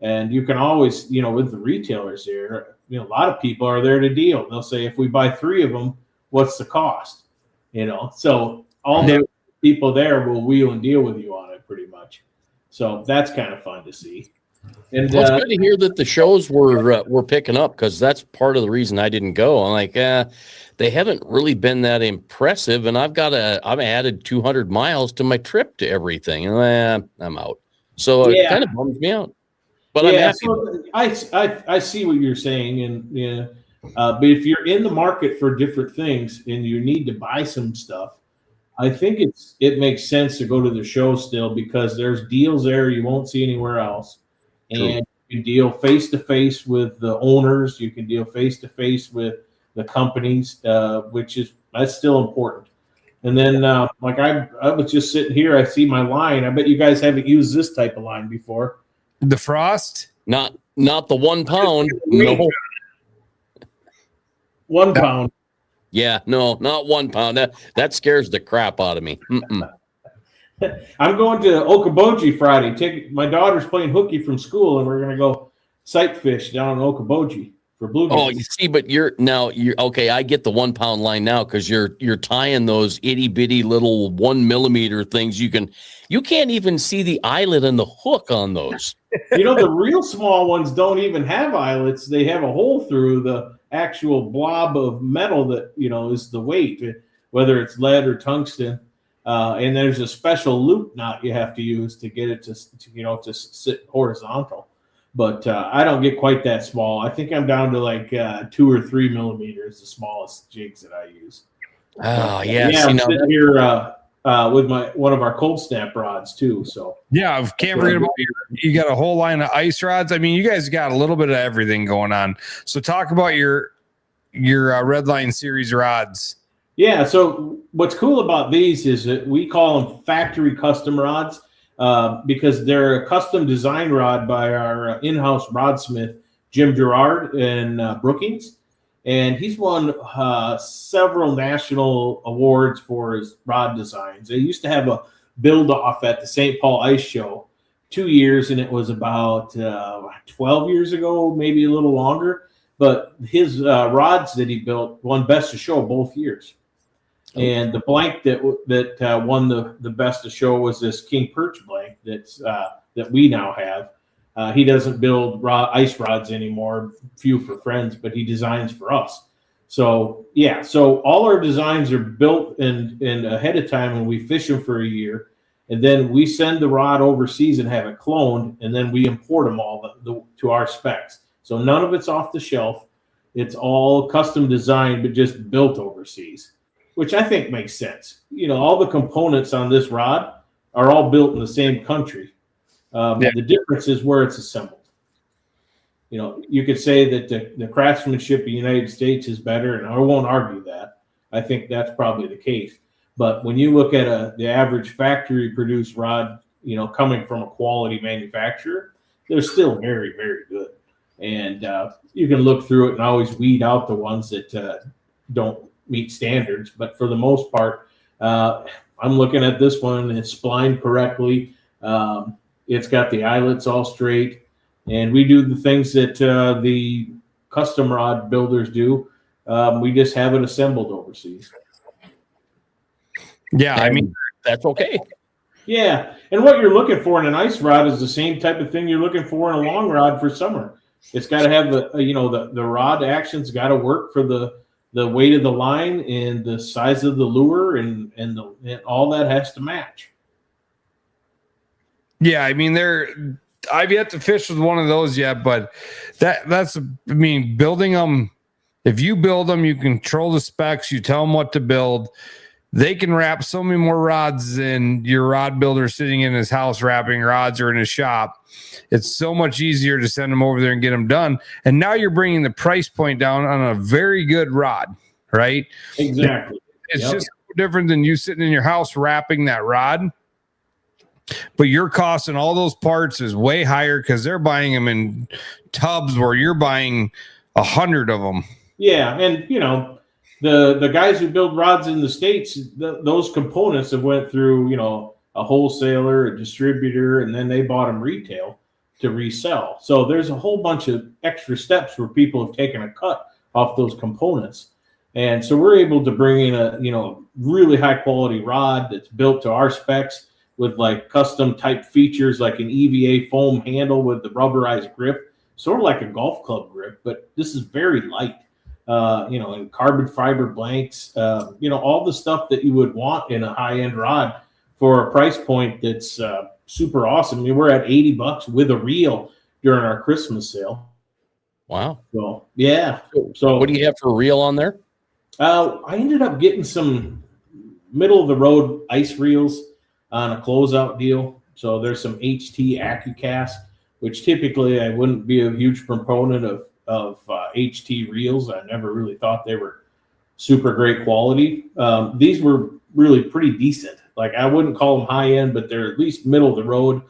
And you can always, with the retailers there, a lot of people are there to deal. They'll say, if we buy 3 of them, what's the cost? So all the people there will wheel and deal with you on it pretty much. So that's kind of fun to see. And it's good to hear that the shows were picking up, because that's part of the reason I didn't go. I'm like, they haven't really been that impressive, and I've added 200 miles to my trip to everything, and I'm out. So it kind of bums me out. But I'm happy. So I see what you're saying, and but if you're in the market for different things and you need to buy some stuff, I think it makes sense to go to the show still, because there's deals there you won't see anywhere else. True. And you can deal face to face with the owners. You can deal face to face with the companies, that's still important. And then, like I was just sitting here, I see my line. I bet you guys haven't used this type of line before. The Frost? Not the 1 pound. No. 1 pound. Yeah, no, not 1 pound. That scares the crap out of me. I'm going to Okoboji Friday. My daughter's playing hooky from school, and we're going to go sight fish down in Okoboji for bluegill. Oh, you see, but you're okay. I get the 1 pound line now, because you're tying those itty bitty little 1 millimeter things. You can't even see the eyelet and the hook on those. The real small ones don't even have eyelets. They have a hole through the actual blob of metal that is the weight, whether it's lead or tungsten. And there's a special loop knot you have to use to get it to sit horizontal. But I don't get quite that small. I think I'm down to like 2 or 3 millimeters, the smallest jigs that I use. Oh yeah, I'm sitting here with one of our cold snap rods too. So yeah, can't forget about you got a whole line of ice rods. I mean, you guys got a little bit of everything going on. So talk about your Redline series rods. Yeah. So what's cool about these is that we call them factory custom rods because they're a custom design rod by our in-house rodsmith, Jim Gerard in Brookings. And he's won several national awards for his rod designs. They used to have a build-off at the St. Paul Ice Show 2 years, and it was about 12 years ago, maybe a little longer. But his rods that he built won Best of Show both years. And the blank that won the Best of Show was this King Perch blank that we now have. He doesn't build ice rods anymore, few for friends, but he designs for us. So, yeah, so all our designs are built and ahead of time, and we fish them for a year. And then we send the rod overseas and have it cloned, and then we import them all to our specs. So none of it's off the shelf. It's all custom designed, but just built overseas, which I think makes sense. All the components on this rod are all built in the same country. The difference is where it's assembled. You could say that the craftsmanship of the United States is better, and I won't argue that. I think that's probably the case. But when you look at the average factory-produced rod, coming from a quality manufacturer, they're still very, very good. And you can look through it and always weed out the ones that don't meet standards. But for the most part, I'm looking at this one. It's splined correctly. It's got the eyelets all straight. And we do the things that the custom rod builders do. We just have it assembled overseas. Yeah, I mean, that's okay. Yeah, and what you're looking for in an ice rod is the same type of thing you're looking for in a long rod for summer. It's got to have the rod action's got to work for the weight of the line and the size of the lure and all that has to match. Yeah, I mean, I've yet to fish with one of those yet, but building them. If you build them, you control the specs. You tell them what to build. They can wrap so many more rods than your rod builder sitting in his house wrapping rods or in his shop. It's so much easier to send them over there and get them done. And now you're bringing the price point down on a very good rod, right? Exactly. It's just different than you sitting in your house wrapping that rod. But your cost and all those parts is way higher because they're buying them in tubs where you're buying 100 of them. Yeah, and the guys who build rods in the States, those components have went through a wholesaler, a distributor, and then they bought them retail to resell. So there's a whole bunch of extra steps where people have taken a cut off those components, and so we're able to bring in a really high quality rod that's built to our specs with like custom type features like an EVA foam handle with the rubberized grip, sort of like a golf club grip, but this is very light. And carbon fiber blanks, all the stuff that you would want in a high-end rod for a price point that's super awesome. I mean, we're at $80 with a reel during our Christmas sale. Wow. So, yeah. So what do you have for a reel on there? I ended up getting some middle-of-the-road ice reels on a closeout deal. So there's some HT AccuCast, which typically I wouldn't be a huge proponent of HT reels. I never really thought they were super great quality. These were really pretty decent. Like I wouldn't call them high end, but they're at least middle of the road,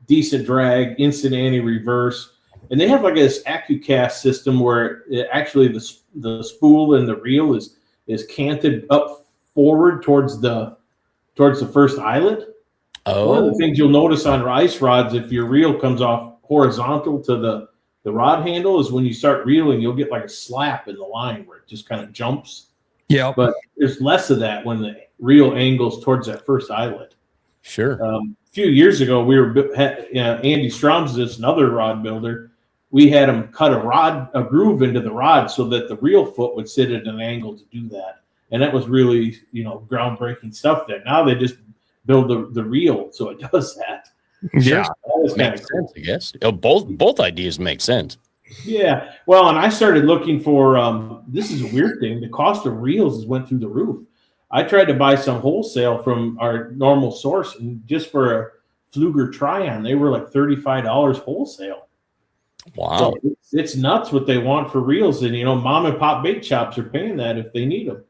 decent drag, instant anti-reverse. And they have like this AccuCast system where actually the spool and the reel is canted up forward towards the first eyelet. Oh. One of the things you'll notice on ice rods, if your reel comes off horizontal to the rod handle, is when you start reeling, you'll get like a slap in the line where it just kind of jumps. Yeah. But there's less of that when the reel angles towards that first eyelet. Sure. A few years ago, Andy Strom's, this another rod builder, we had him cut a groove into the rod so that the reel foot would sit at an angle to do that. And that was really, groundbreaking stuff there. Now they just build the reel so it does that. Yeah. That makes sense, I guess. Both ideas make sense. Yeah. Well, and I started looking for, this is a weird thing. The cost of reels has went through the roof. I tried to buy some wholesale from our normal source, and just for a Fluger Tryon, they were like $35 wholesale. Wow. So it's nuts what they want for reels. And, mom and pop bait shops are paying that if they need them.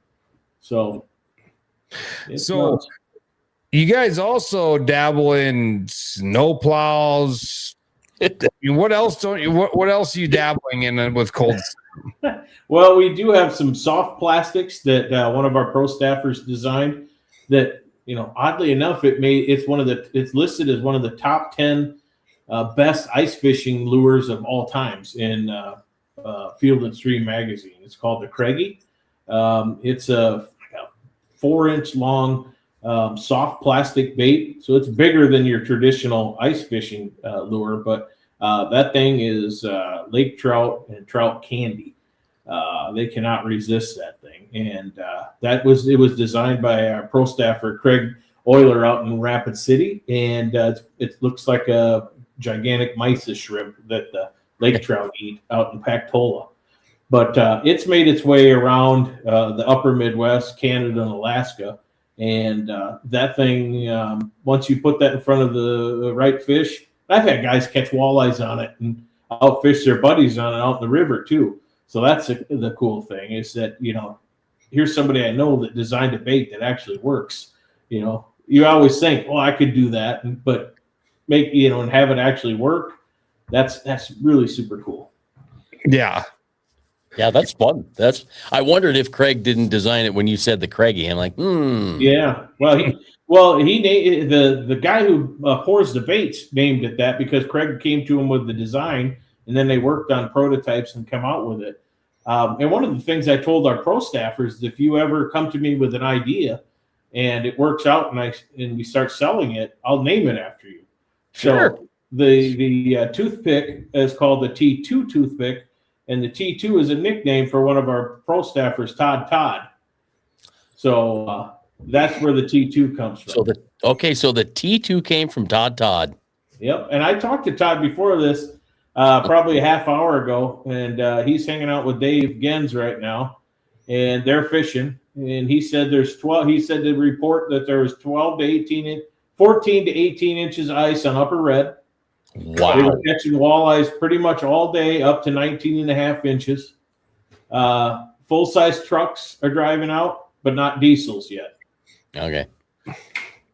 So nuts. You guys also dabble in snow plows. What else what else are you dabbling in with cold? Well, we do have some soft plastics that one of our pro staffers designed that, oddly enough, it's listed as one of the top 10 best ice fishing lures of all times in Field and Stream magazine. It's called the Craigie. It's a 4-inch long soft plastic bait, so it's bigger than your traditional ice fishing lure, but that thing is lake trout and trout candy. They cannot resist that thing, and it was designed by our pro staffer Craig Euler out in Rapid City, and it looks like a gigantic mysis shrimp that lake trout eat out in Pactola. But it's made its way around the upper Midwest, Canada, and Alaska. And that thing, once you put that in front of the right fish, I've had guys catch walleyes on it and outfish their buddies on it out in the river too. So that's the cool thing is that, here's somebody I know that designed a bait that actually works. You always think, I could do that, but make, and have it actually work. That's really super cool. Yeah. Yeah, that's fun. I wondered if Craig didn't design it when you said the Craigie. I'm like, Yeah. Well, he named the guy who pours the baits named it that because Craig came to him with the design, and then they worked on prototypes and come out with it. And one of the things I told our pro staffers is if you ever come to me with an idea and it works out and we start selling it, I'll name it after you. Sure. So the toothpick is called the T2 toothpick. And the T2 is a nickname for one of our pro staffers, Todd. So that's where the T2 comes from. So the T2 came from Todd. Yep. And I talked to Todd before this, probably a half hour ago, and he's hanging out with Dave Gens right now, and they're fishing. And he said there's 12. He said the report that there was 14 to 18 inches of ice on Upper Red. Wow. They were catching walleyes pretty much all day up to 19 and a half inches. Full-size trucks are driving out, but not diesels yet. Okay.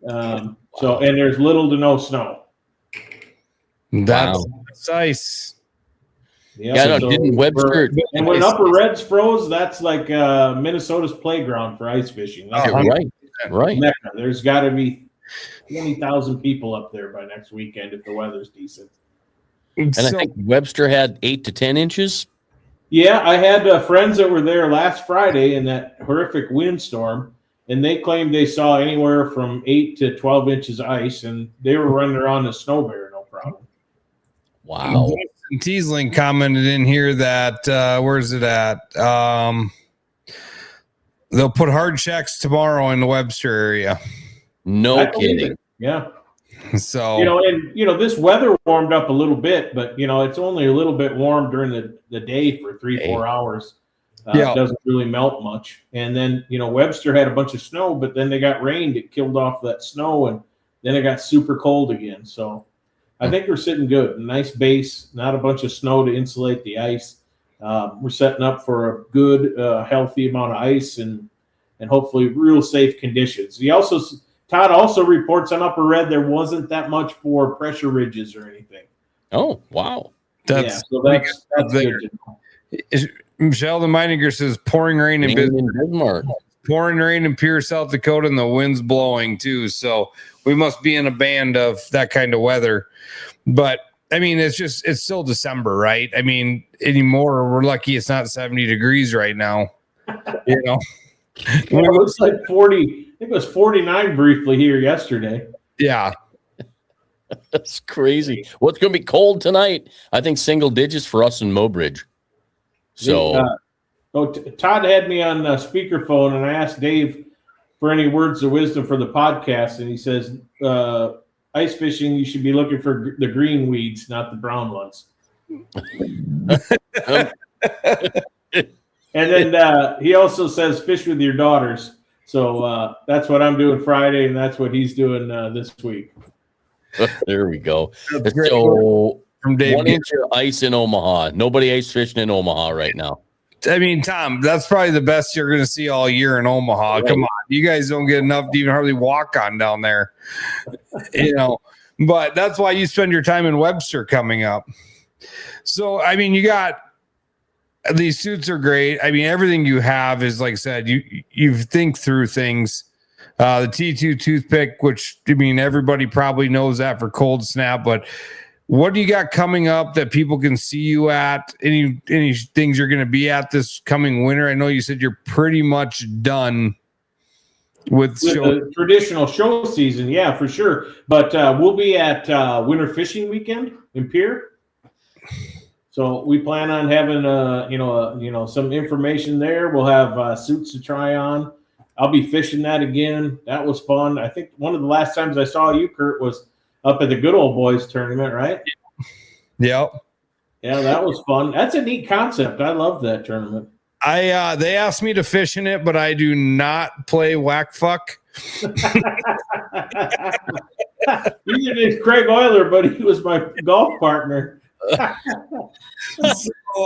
So, and there's little to no snow. That's ice. Yeah, didn't Webster? And when Upper Reds froze, that's like Minnesota's playground for ice fishing. Right. There's got to be 20,000 people up there by next weekend if the weather's decent. And I think Webster had 8 to 10 inches. Yeah, I had friends that were there last Friday in that horrific windstorm, and they claimed they saw anywhere from 8 to 12 inches of ice, and they were running around the snow bear, no problem. Wow. Teasling commented in here that where's it at? They'll put hard checks tomorrow in the Webster area. No kidding. Yeah. So this weather warmed up a little bit, but it's only a little bit warm during the day for 3-4 hours. It doesn't really melt much. And then Webster had a bunch of snow, but then they got rain that killed off that snow, and then it got super cold again. So I think we're sitting good. A nice base, not a bunch of snow to insulate the ice. We're setting up for a good, healthy amount of ice and hopefully real safe conditions. Todd also reports on Upper Red there wasn't that much for pressure ridges or anything. Oh, wow. That's good to know. Michelle the Meininger says pouring rain in Bismarck. Pouring rain in Pierce, South Dakota, and the wind's blowing too. So we must be in a band of that kind of weather. But I mean, it's still December, right? I mean, anymore, we're lucky it's not 70 degrees right now. It was like 40. I think it was 49 briefly here yesterday. Yeah. That's crazy. Well, it's going to be cold tonight. I think single digits for us in Mobridge. So, Todd had me on speakerphone, and I asked Dave for any words of wisdom for the podcast, and he says, ice fishing, you should be looking for the green weeds, not the brown ones. And then he also says fish with your daughters. So that's what I'm doing Friday, and that's what he's doing this week. There we go. So from Dave, 1 inch of ice in Omaha. Nobody ice fishing in Omaha right now. I mean, Tom, that's probably the best you're going to see all year in Omaha. Right. Come on. You guys don't get enough to even hardly walk on down there. But that's why you spend your time in Webster coming up. So, I mean, you got these suits are great. I mean, everything you have is, like I said, you think through things. The T2 toothpick, which, I mean, everybody probably knows that for cold snap, but what do you got coming up that people can see you at? Any things you're going to be at this coming winter? I know you said you're pretty much done with the traditional show season. Yeah, for sure. But we'll be at Winter Fishing Weekend in Pierre. So we plan on having some information there. We'll have suits to try on. I'll be fishing that again. That was fun. I think one of the last times I saw you, Curt, was up at the Good Old Boys tournament, right? Yep. Yeah, that was fun. That's a neat concept. I love that tournament. They asked me to fish in it, but I do not play whack fuck. Neither did Craig Euler, but he was my golf partner. So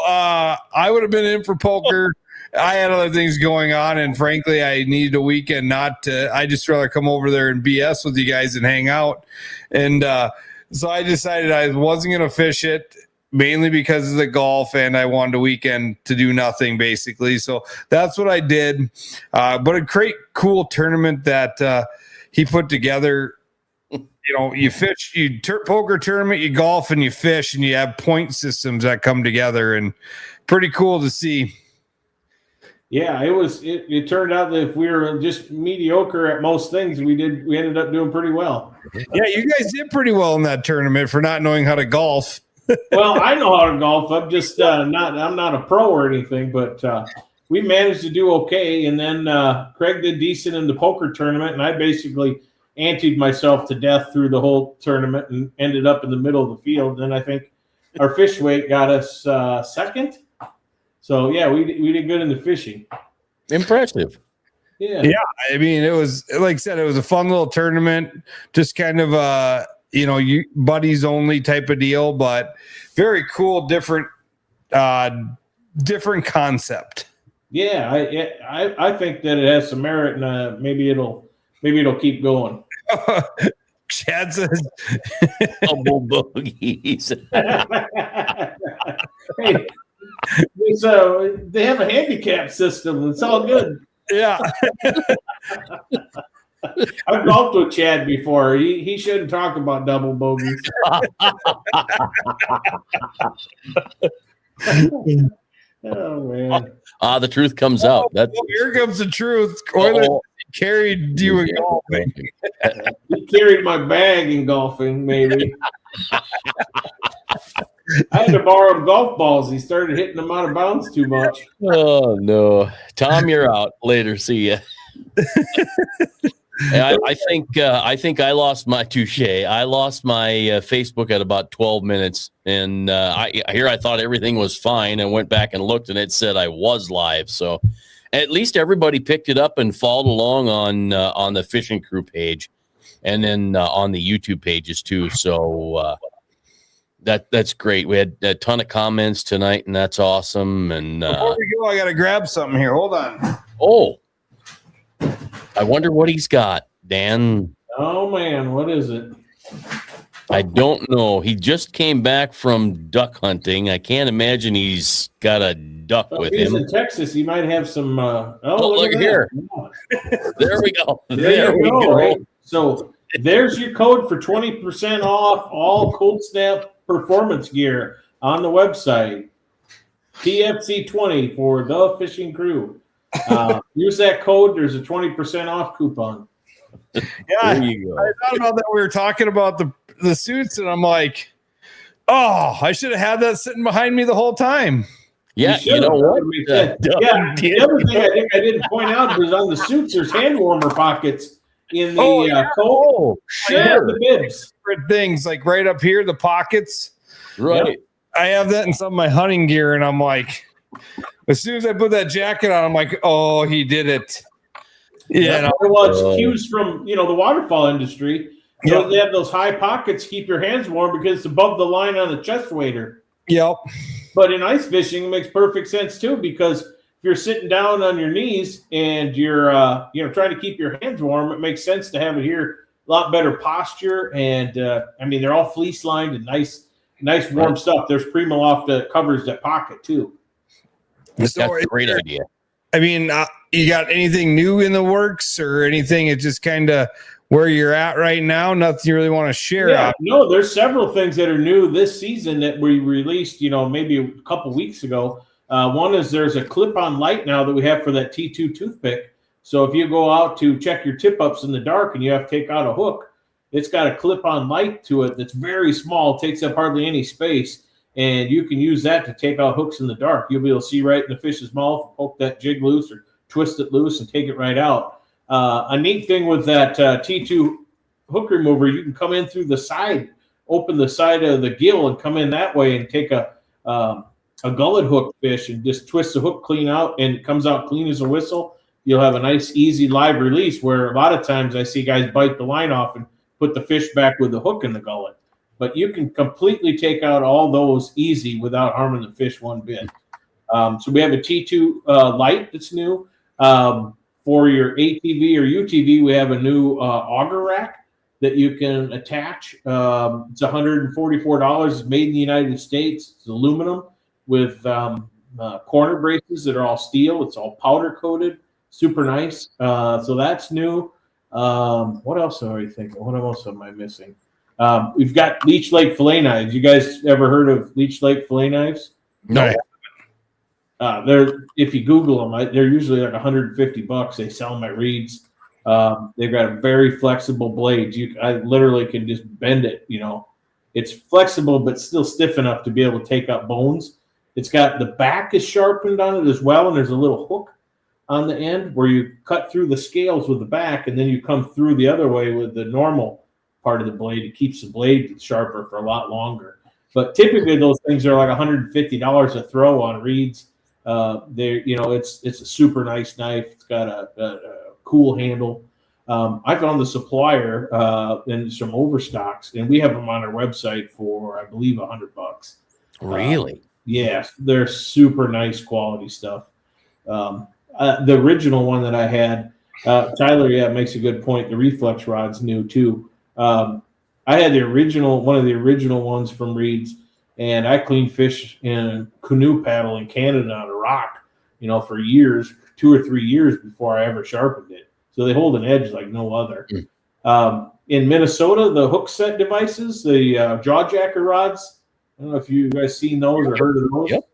I would have been in for poker. I had other things going on, and frankly, I needed a weekend not to. I just rather come over there and BS with you guys and hang out. And so I decided I wasn't going to fish it, mainly because of the golf, and I wanted a weekend to do nothing, basically. So that's what I did. But a great, cool tournament that he put together. You know, you fish, poker tournament, you golf, and you fish, and you have point systems that come together, and pretty cool to see. Yeah, it was. It turned out that if we were just mediocre at most things, we ended up doing pretty well. Yeah, you guys did pretty well in that tournament for not knowing how to golf. Well, I know how to golf. I'm just I'm not a pro or anything, but we managed to do okay. And then Craig did decent in the poker tournament, and I basically anteed myself to death through the whole tournament and ended up in the middle of the field. And I think our fish weight got us second. So yeah, we did good in the fishing. Impressive. Yeah. Yeah. I mean, it was, like I said, it was a fun little tournament, just kind of you buddies only type of deal, but very cool, different concept. Yeah, I think that it has some merit, and maybe it'll keep going. Chad says, Double bogeys. Hey, they have a handicap system. It's all good. yeah. I've golfed with Chad before. He shouldn't talk about double bogeys. Oh man! The truth comes out. Well, here comes the truth. Euler carried you in golfing. He carried my bag in golfing, maybe. I had to borrow him golf balls. He started hitting them out of bounds too much. Oh no, Tom, you're out. Later, see ya. I think I lost my touche. I lost my Facebook at about 12 minutes, and I thought everything was fine, and went back and looked, and it said I was live. So at least everybody picked it up and followed along on the Fishing Crew page, and then on the YouTube pages too. So that's great. We had a ton of comments tonight, and that's awesome. And before we go, I got to grab something here. Hold on. Oh. I wonder what he's got, Dan. Oh man, what is it? I don't know. He just came back from duck hunting. I can't imagine he's got a duck with he's him. in Texas. He might have some. Look at here. There we go. There we go. Right? So there's your code for 20% off all Cold Snap performance gear on the website. TFC20 for the Fishing Crew. Use that code. There's a 20% off coupon. Yeah, There you go. I thought about that. We were talking about the suits, and I'm like, oh, I should have had that sitting behind me the whole time. Yeah, you know what? The other thing I think I didn't point out was on the suits, there's hand warmer pockets in the coat. Oh, sure. The bibs. Different things like right up here, the pockets. Right. Yep. I have that in some of my hunting gear, and I'm like, as soon as I put that jacket on, I'm like, oh, he did it. Yeah, well, it's cues from the waterfall industry. So they have those high pockets to keep your hands warm because it's above the line on the chest waiter. Yep. But in ice fishing, it makes perfect sense too, because if you're sitting down on your knees and you're trying to keep your hands warm, it makes sense to have it here. A lot better posture, and they're all fleece lined and nice warm stuff. There's Primaloft that covers that pocket too. That's a great idea. I mean, you got anything new in the works or anything? It's just kind of where you're at right now. Nothing you really want to share. Yeah, no, there's several things that are new this season that we released, maybe a couple weeks ago. One is there's a clip-on light now that we have for that T2 toothpick. So if you go out to check your tip-ups in the dark and you have to take out a hook, it's got a clip-on light to it that's very small, takes up hardly any space. And you can use that to take out hooks in the dark. You'll be able to see right in the fish's mouth, poke that jig loose or twist it loose and take it right out. A neat thing with that T2 hook remover, you can come in through the side, open the side of the gill and come in that way and take a a gullet hook fish and just twist the hook clean out and it comes out clean as a whistle, you'll have a nice, easy live release where a lot of times I see guys bite the line off and put the fish back with the hook in the gullet. But you can completely take out all those easy without harming the fish one bit. So we have a T2 light that's new. For your ATV or UTV, we have a new auger rack that you can attach. It's $144. It's made in the United States. It's aluminum with corner braces that are all steel. It's all powder coated. Super nice. So that's new. What else are you thinking? What else am I missing? We've got Leech Lake fillet knives. You guys ever heard of Leech Lake fillet knives? No. They're, if you Google them, they're usually like $150. They sell them at Reed's. They've got a very flexible blade. I literally can just bend it. You know, it's flexible but still stiff enough to be able to take out bones. It's got the back is sharpened on it as well, and there's a little hook on the end where you cut through the scales with the back, and then you come through the other way with the normal part of the blade. It keeps the blade sharper for a lot longer. But typically those things are like $150 a throw on Reed's. It's a super nice knife. It's got a cool handle. I found the supplier and some overstocks, and we have them on our website for, I believe, $100. Really? Yes, they're super nice quality stuff. The original one that I had, Tyler, makes a good point. The reflex rod's new too. I had one of the original ones from Reed's, and I cleaned fish in canoe paddle in Canada on a rock, for years, 2 or 3 years before I ever sharpened it. So they hold an edge like no other. In Minnesota, the hook set devices, the jaw jacker rods, I don't know if you guys seen those or heard of those. Yep.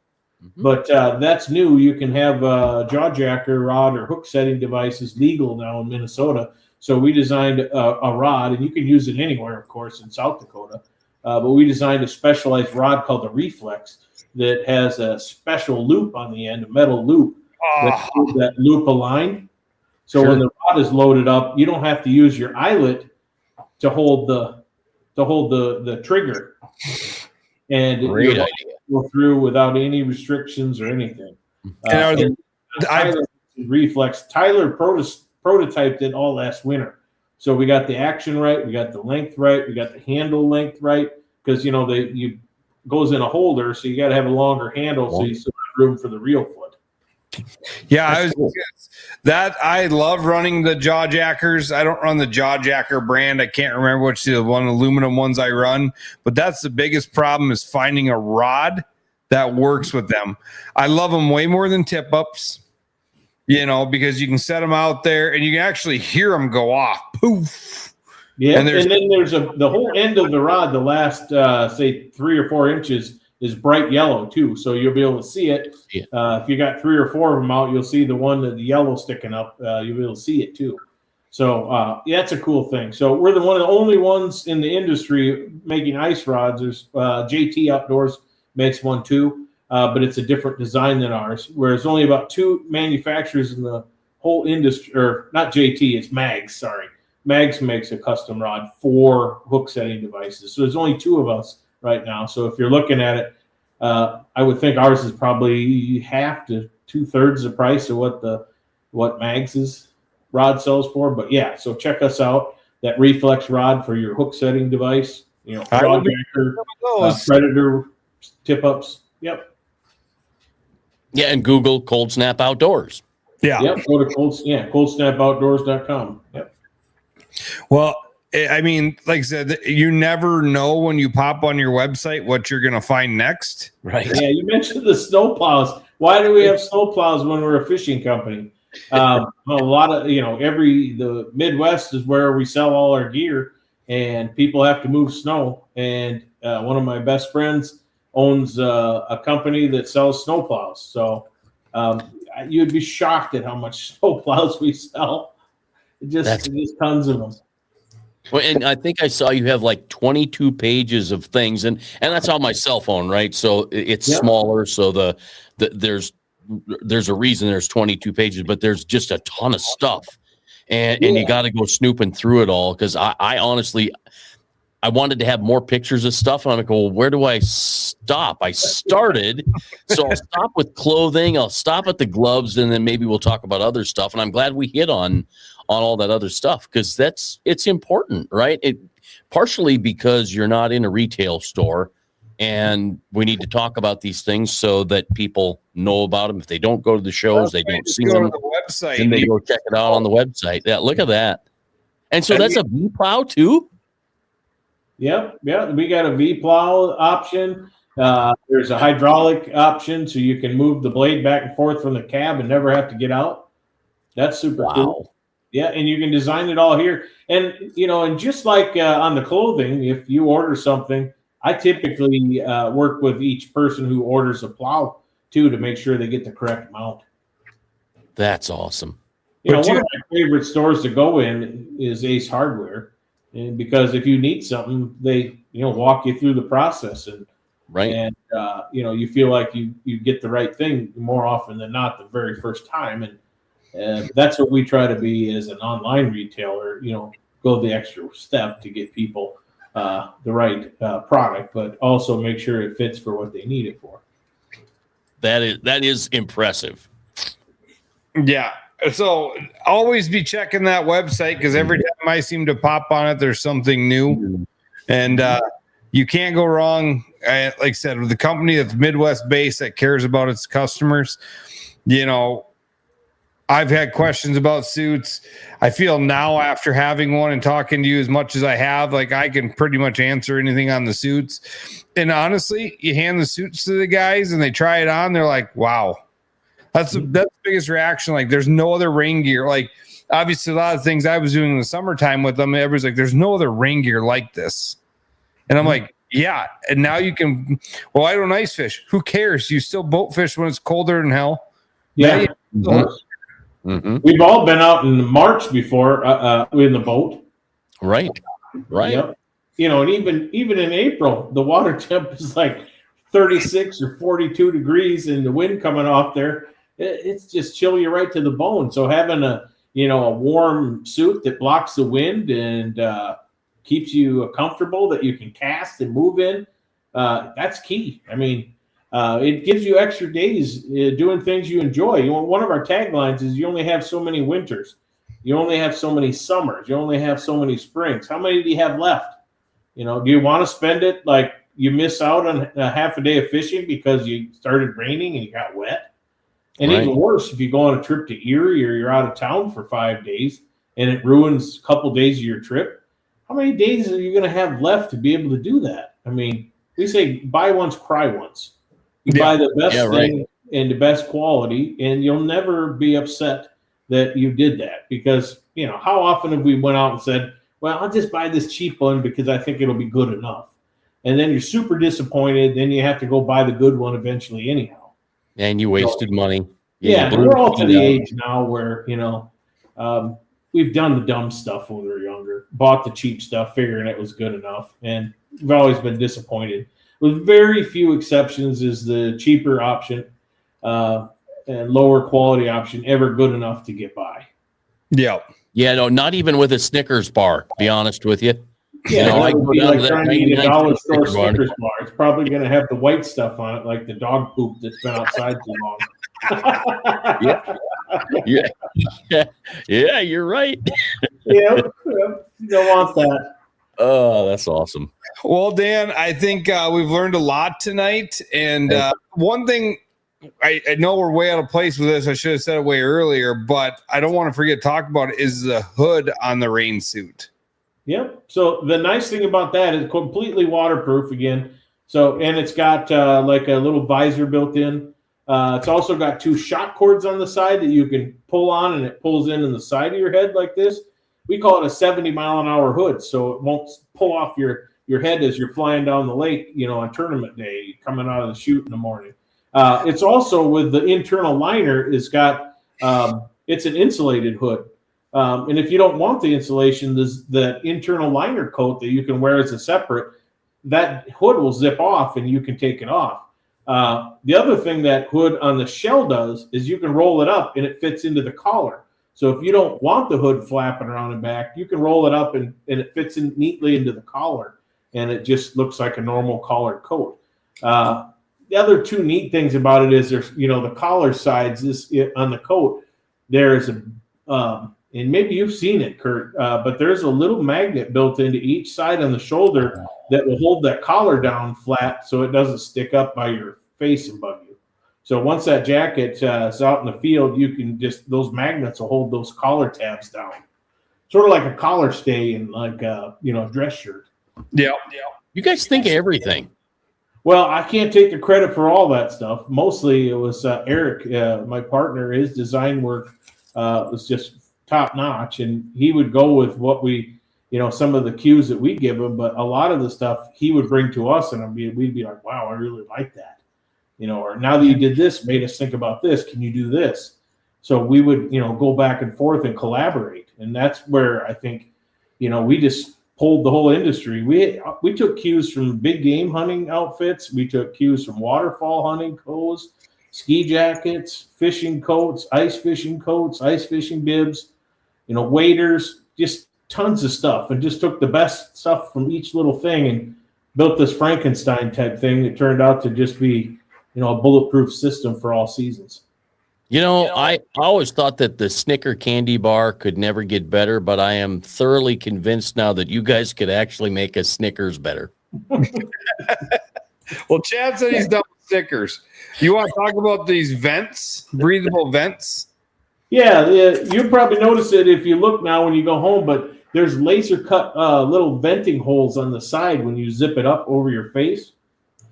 But that's new. You can have jaw jacker rod or hook setting devices legal now in Minnesota. So we designed a rod, and you can use it anywhere, of course, in South Dakota. But we designed a specialized rod called the Reflex that has a special loop on the end, a metal loop that loop aligned. So when the rod is loaded up, you don't have to use your eyelet to hold the trigger. And great idea. Go through without any restrictions or anything. Reflex. Tyler prototyped it all last winter. So we got the action right, we got the length right, we got the handle length right, because you goes in a holder, so you got to have a longer handle so you still have room for the reel foot. Yeah, I love running the jaw jackers. I don't run the jaw jacker brand. I can't remember which the one aluminum ones I run, but that's the biggest problem is finding a rod that works with them. I love them way more than tip ups, because you can set them out there and you can actually hear them go off. Poof. Yeah, and then there's the whole end of the rod, the last say 3 or 4 inches is bright yellow too, so you'll be able to see it. Yeah. If you got 3 or 4 of them out, you'll see the one that the yellow sticking up. You'll be able to see it too. So that's a cool thing. So we're one of the only ones in the industry making ice rods. There's JT Outdoors makes one too, but it's a different design than ours. Whereas only about 2 manufacturers in the whole industry, or not JT, it's Mags. Sorry, Mags makes a custom rod for hook setting devices. So there's only 2 of us right now. So if you're looking at it, I would think ours is probably half to 2/3 the price of what Mags's rod sells for. But yeah, so check us out. That reflex rod for your hook setting device, jaw jacker, predator tip ups. Yep. Yeah, and Google Cold Snap Outdoors. Yeah. Yep. Go to coldsnapoutdoors.com. Yep. Well, I mean, like I said, you never know when you pop on your website what you're going to find next. Right. Yeah, you mentioned the snow plows. Why do we have snow plows when we're a fishing company? A lot of, the Midwest is where we sell all our gear, and people have to move snow. And one of my best friends owns a company that sells snow plows. So you'd be shocked at how much snow plows we sell. Just tons of them. Well, and I think I saw you have like 22 pages of things, and that's on my cell phone, right? So it's smaller. So there's a reason there's 22 pages, but there's just a ton of stuff, and you got to go snooping through it all because I honestly, I wanted to have more pictures of stuff. And I'm like, well, where do I stop? I started. So I'll stop with clothing. I'll stop at the gloves, and then maybe we'll talk about other stuff. And I'm glad we hit on all that other stuff, because it's important, right? Partially because you're not in a retail store, and we need to talk about these things so that people know about them. If they don't go to the shows, they don't see them. Website, and they go check it out on the website. Yeah, look at that. And so that's a V plow too. Yep. Yeah. We got a V plow option. There's a hydraulic option, so you can move the blade back and forth from the cab and never have to get out. That's super cool. Yeah. And you can design it all here. And, and just like on the clothing, if you order something, I typically work with each person who orders a plow too, to make sure they get the correct mount. That's awesome. One of my favorite stores to go in is Ace Hardware, and because if you need something, they walk you through the process, and right, and you feel like you get the right thing more often than not the very first time, and that's what we try to be as an online retailer. Go the extra step to get people the right product, but also make sure it fits for what they need it for. That is impressive. Yeah. So always be checking that website, because every time I seem to pop on it, there's something new, and you can't go wrong. Like I said, with the company that's Midwest based, that cares about its customers. I've had questions about suits. I feel now, after having one and talking to you as much as I have, like I can pretty much answer anything on the suits. And honestly, you hand the suits to the guys and they try it on, they're like, wow. That's the biggest reaction. Like, there's no other rain gear. Like, obviously, a lot of things I was doing in the summertime with them, everybody's like, there's no other rain gear like this. And I'm like, yeah. And now you can, well, I don't ice fish. Who cares? You still boat fish when it's colder than hell. Yeah. We've all been out in March before in the boat. Right. Yep. And even in April, the water temp is like 36 or 42 degrees, and the wind coming off there, it's just chill you right to the bone. So having a warm suit that blocks the wind and keeps you comfortable, that you can cast and move in, that's key. I mean, it gives you extra days doing things you enjoy. One of our taglines is, you only have so many winters, you only have so many summers, you only have so many springs. How many do you have left? Do you want to spend it like you miss out on a half a day of fishing because you started raining and you got wet? And even worse, if you go on a trip to Erie or you're out of town for 5 days and it ruins a couple days of your trip, how many days are you going to have left to be able to do that? I mean, we say buy once, cry once. You buy the best thing and the best quality, and you'll never be upset that you did that, because, how often have we went out and said, well, I'll just buy this cheap one because I think it'll be good enough. And then you're super disappointed. Then you have to go buy the good one eventually anyhow. And you wasted money. Yeah, we're all to the age now where, we've done the dumb stuff when we were younger, bought the cheap stuff, figuring it was good enough. And we've always been disappointed. With very few exceptions, is the cheaper option and lower quality option ever good enough to get by? Yeah. Yeah, no, not even with a Snickers bar, to be honest with you. Yeah, it would be like trying to eat a dollar store Snickers bar. It's probably going to have the white stuff on it, like the dog poop that's been outside too long. Yeah, you're right. Yeah, you don't want that. Oh, that's awesome. Well, Dan, I think we've learned a lot tonight. And one thing, I know we're way out of place with this. I should have said it way earlier, but I don't want to forget to talk about it, is the hood on the rain suit. Yep. So the nice thing about that is completely waterproof again. So, and it's got like a little visor built in. It's also got 2 shock cords on the side that you can pull on, and it pulls in the side of your head like this. We call it a 70-mile-an-hour hood, so it won't pull off your head as you're flying down the lake, on tournament day, coming out of the chute in the morning. It's also, with the internal liner, it's got it's an insulated hood. And if you don't want the insulation, there's the internal liner coat that you can wear as a separate. That hood will zip off and you can take it off. The other thing that hood on the shell does is you can roll it up and it fits into the collar. So if you don't want the hood flapping around the back, you can roll it up and it fits in neatly into the collar. and it just looks like a normal collared coat. The other two neat things about it is there's, the collar sides on the coat, there's and maybe you've seen it, Curt, but there's a little magnet built into each side on the shoulder that will hold that collar down flat so it doesn't stick up by your face and bug you. So once that jacket is out in the field, you can those magnets will hold those collar tabs down. Sort of like a collar stay in like a dress shirt. Yeah. You guys think of everything. Well, I can't take the credit for all that stuff. Mostly it was Eric, my partner. His design work was just top notch, and he would go with what we, some of the cues that we give him, but a lot of the stuff he would bring to us, and we'd be like, wow, I really like that. Or now that you did this, made us think about this. Can you do this? So we would, go back and forth and collaborate. And that's where I think, we just pulled the whole industry. We took cues from big game hunting outfits. We took cues from waterfall hunting coats, ski jackets, fishing coats, ice fishing bibs, waders, just tons of stuff, and just took the best stuff from each little thing and built this Frankenstein type thing that turned out to just be, a bulletproof system for all seasons. I always thought that the Snicker candy bar could never get better, but I am thoroughly convinced now that you guys could actually make a Snickers better. Well, Chad said he's done with Snickers. You want to talk about these vents, breathable vents? Yeah, you probably notice it if you look now when you go home, but there's laser cut little venting holes on the side when you zip it up over your face.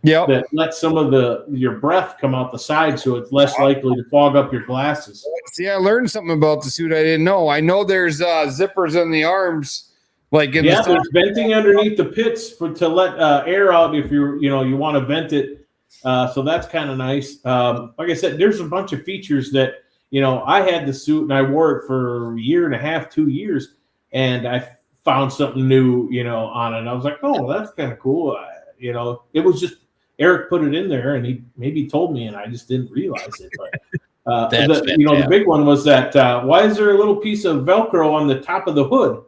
Yeah, that lets some of your breath come out the side, so it's less likely to fog up your glasses. See, I learned something about the suit I didn't know. I know there's zippers in the arms, like in the there's venting underneath the pits to let air out if you want to vent it. So that's kind of nice. Like I said, there's a bunch of features that I had the suit and I wore it for a year and a half, 2 years, and I found something new, on it. I was like, oh, that's kind of cool. It was just. Eric put it in there, and he maybe told me, and I just didn't realize it. But the big one was that why is there a little piece of Velcro on the top of the hood?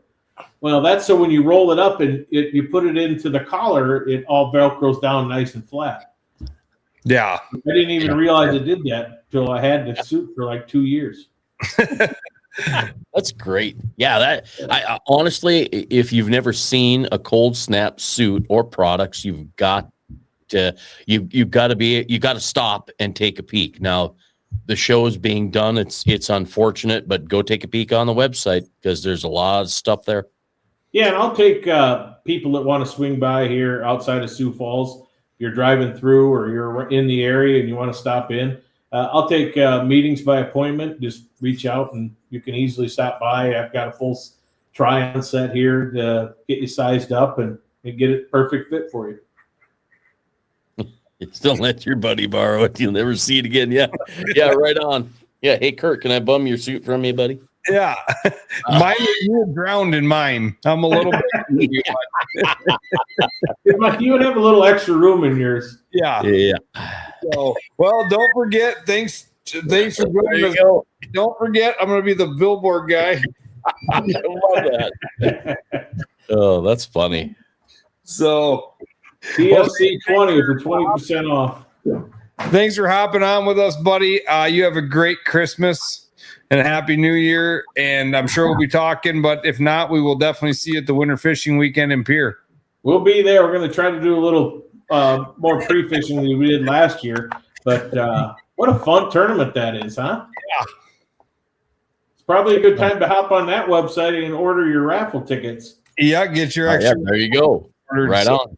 Well, that's so when you roll it up and you put it into the collar, it all Velcros down nice and flat. Yeah, I didn't even realize it did that until I had the suit for like 2 years. That's great. Yeah, I honestly, if you've never seen a cold snap suit or products, you've got to stop and take a peek. Now, the show is being done. It's unfortunate, but go take a peek on the website because there's a lot of stuff there. Yeah, and I'll take people that want to swing by here outside of Sioux Falls. If you're driving through or you're in the area and you want to stop in, I'll take meetings by appointment. Just reach out and you can easily stop by. I've got a full try-on set here to get you sized up and get it perfect fit for you. Just don't let your buddy borrow it. You'll never see it again. Yeah. Yeah, right on. Yeah. Hey, Curt, can I bum your suit from you, buddy? Yeah. Mine, you're drowned in mine. I'm a little bit. You would have a little extra room in yours. Yeah. Yeah. So, well, don't forget. Thanks for joining us. Don't forget, I'm going to be the billboard guy. I love that. Oh, that's funny. So, TFC 20 for 20% off. Thanks for hopping on with us, buddy. You have a great Christmas and a happy New Year. And I'm sure we'll be talking, but if not, we will definitely see you at the winter fishing weekend in Pierre. We'll be there. We're going to try to do a little more pre-fishing than we did last year. But what a fun tournament that is, huh? Yeah. It's probably a good time to hop on that website and order your raffle tickets. Yeah, get your extra. Yeah, there you go. Right on.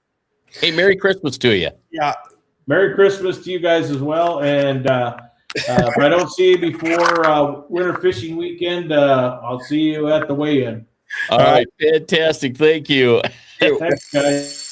Hey, Merry Christmas to you. Yeah. Merry Christmas to you guys as well. And if I don't see you before winter fishing weekend, I'll see you at the weigh-in. All right. Fantastic. Thank you. Thanks, guys.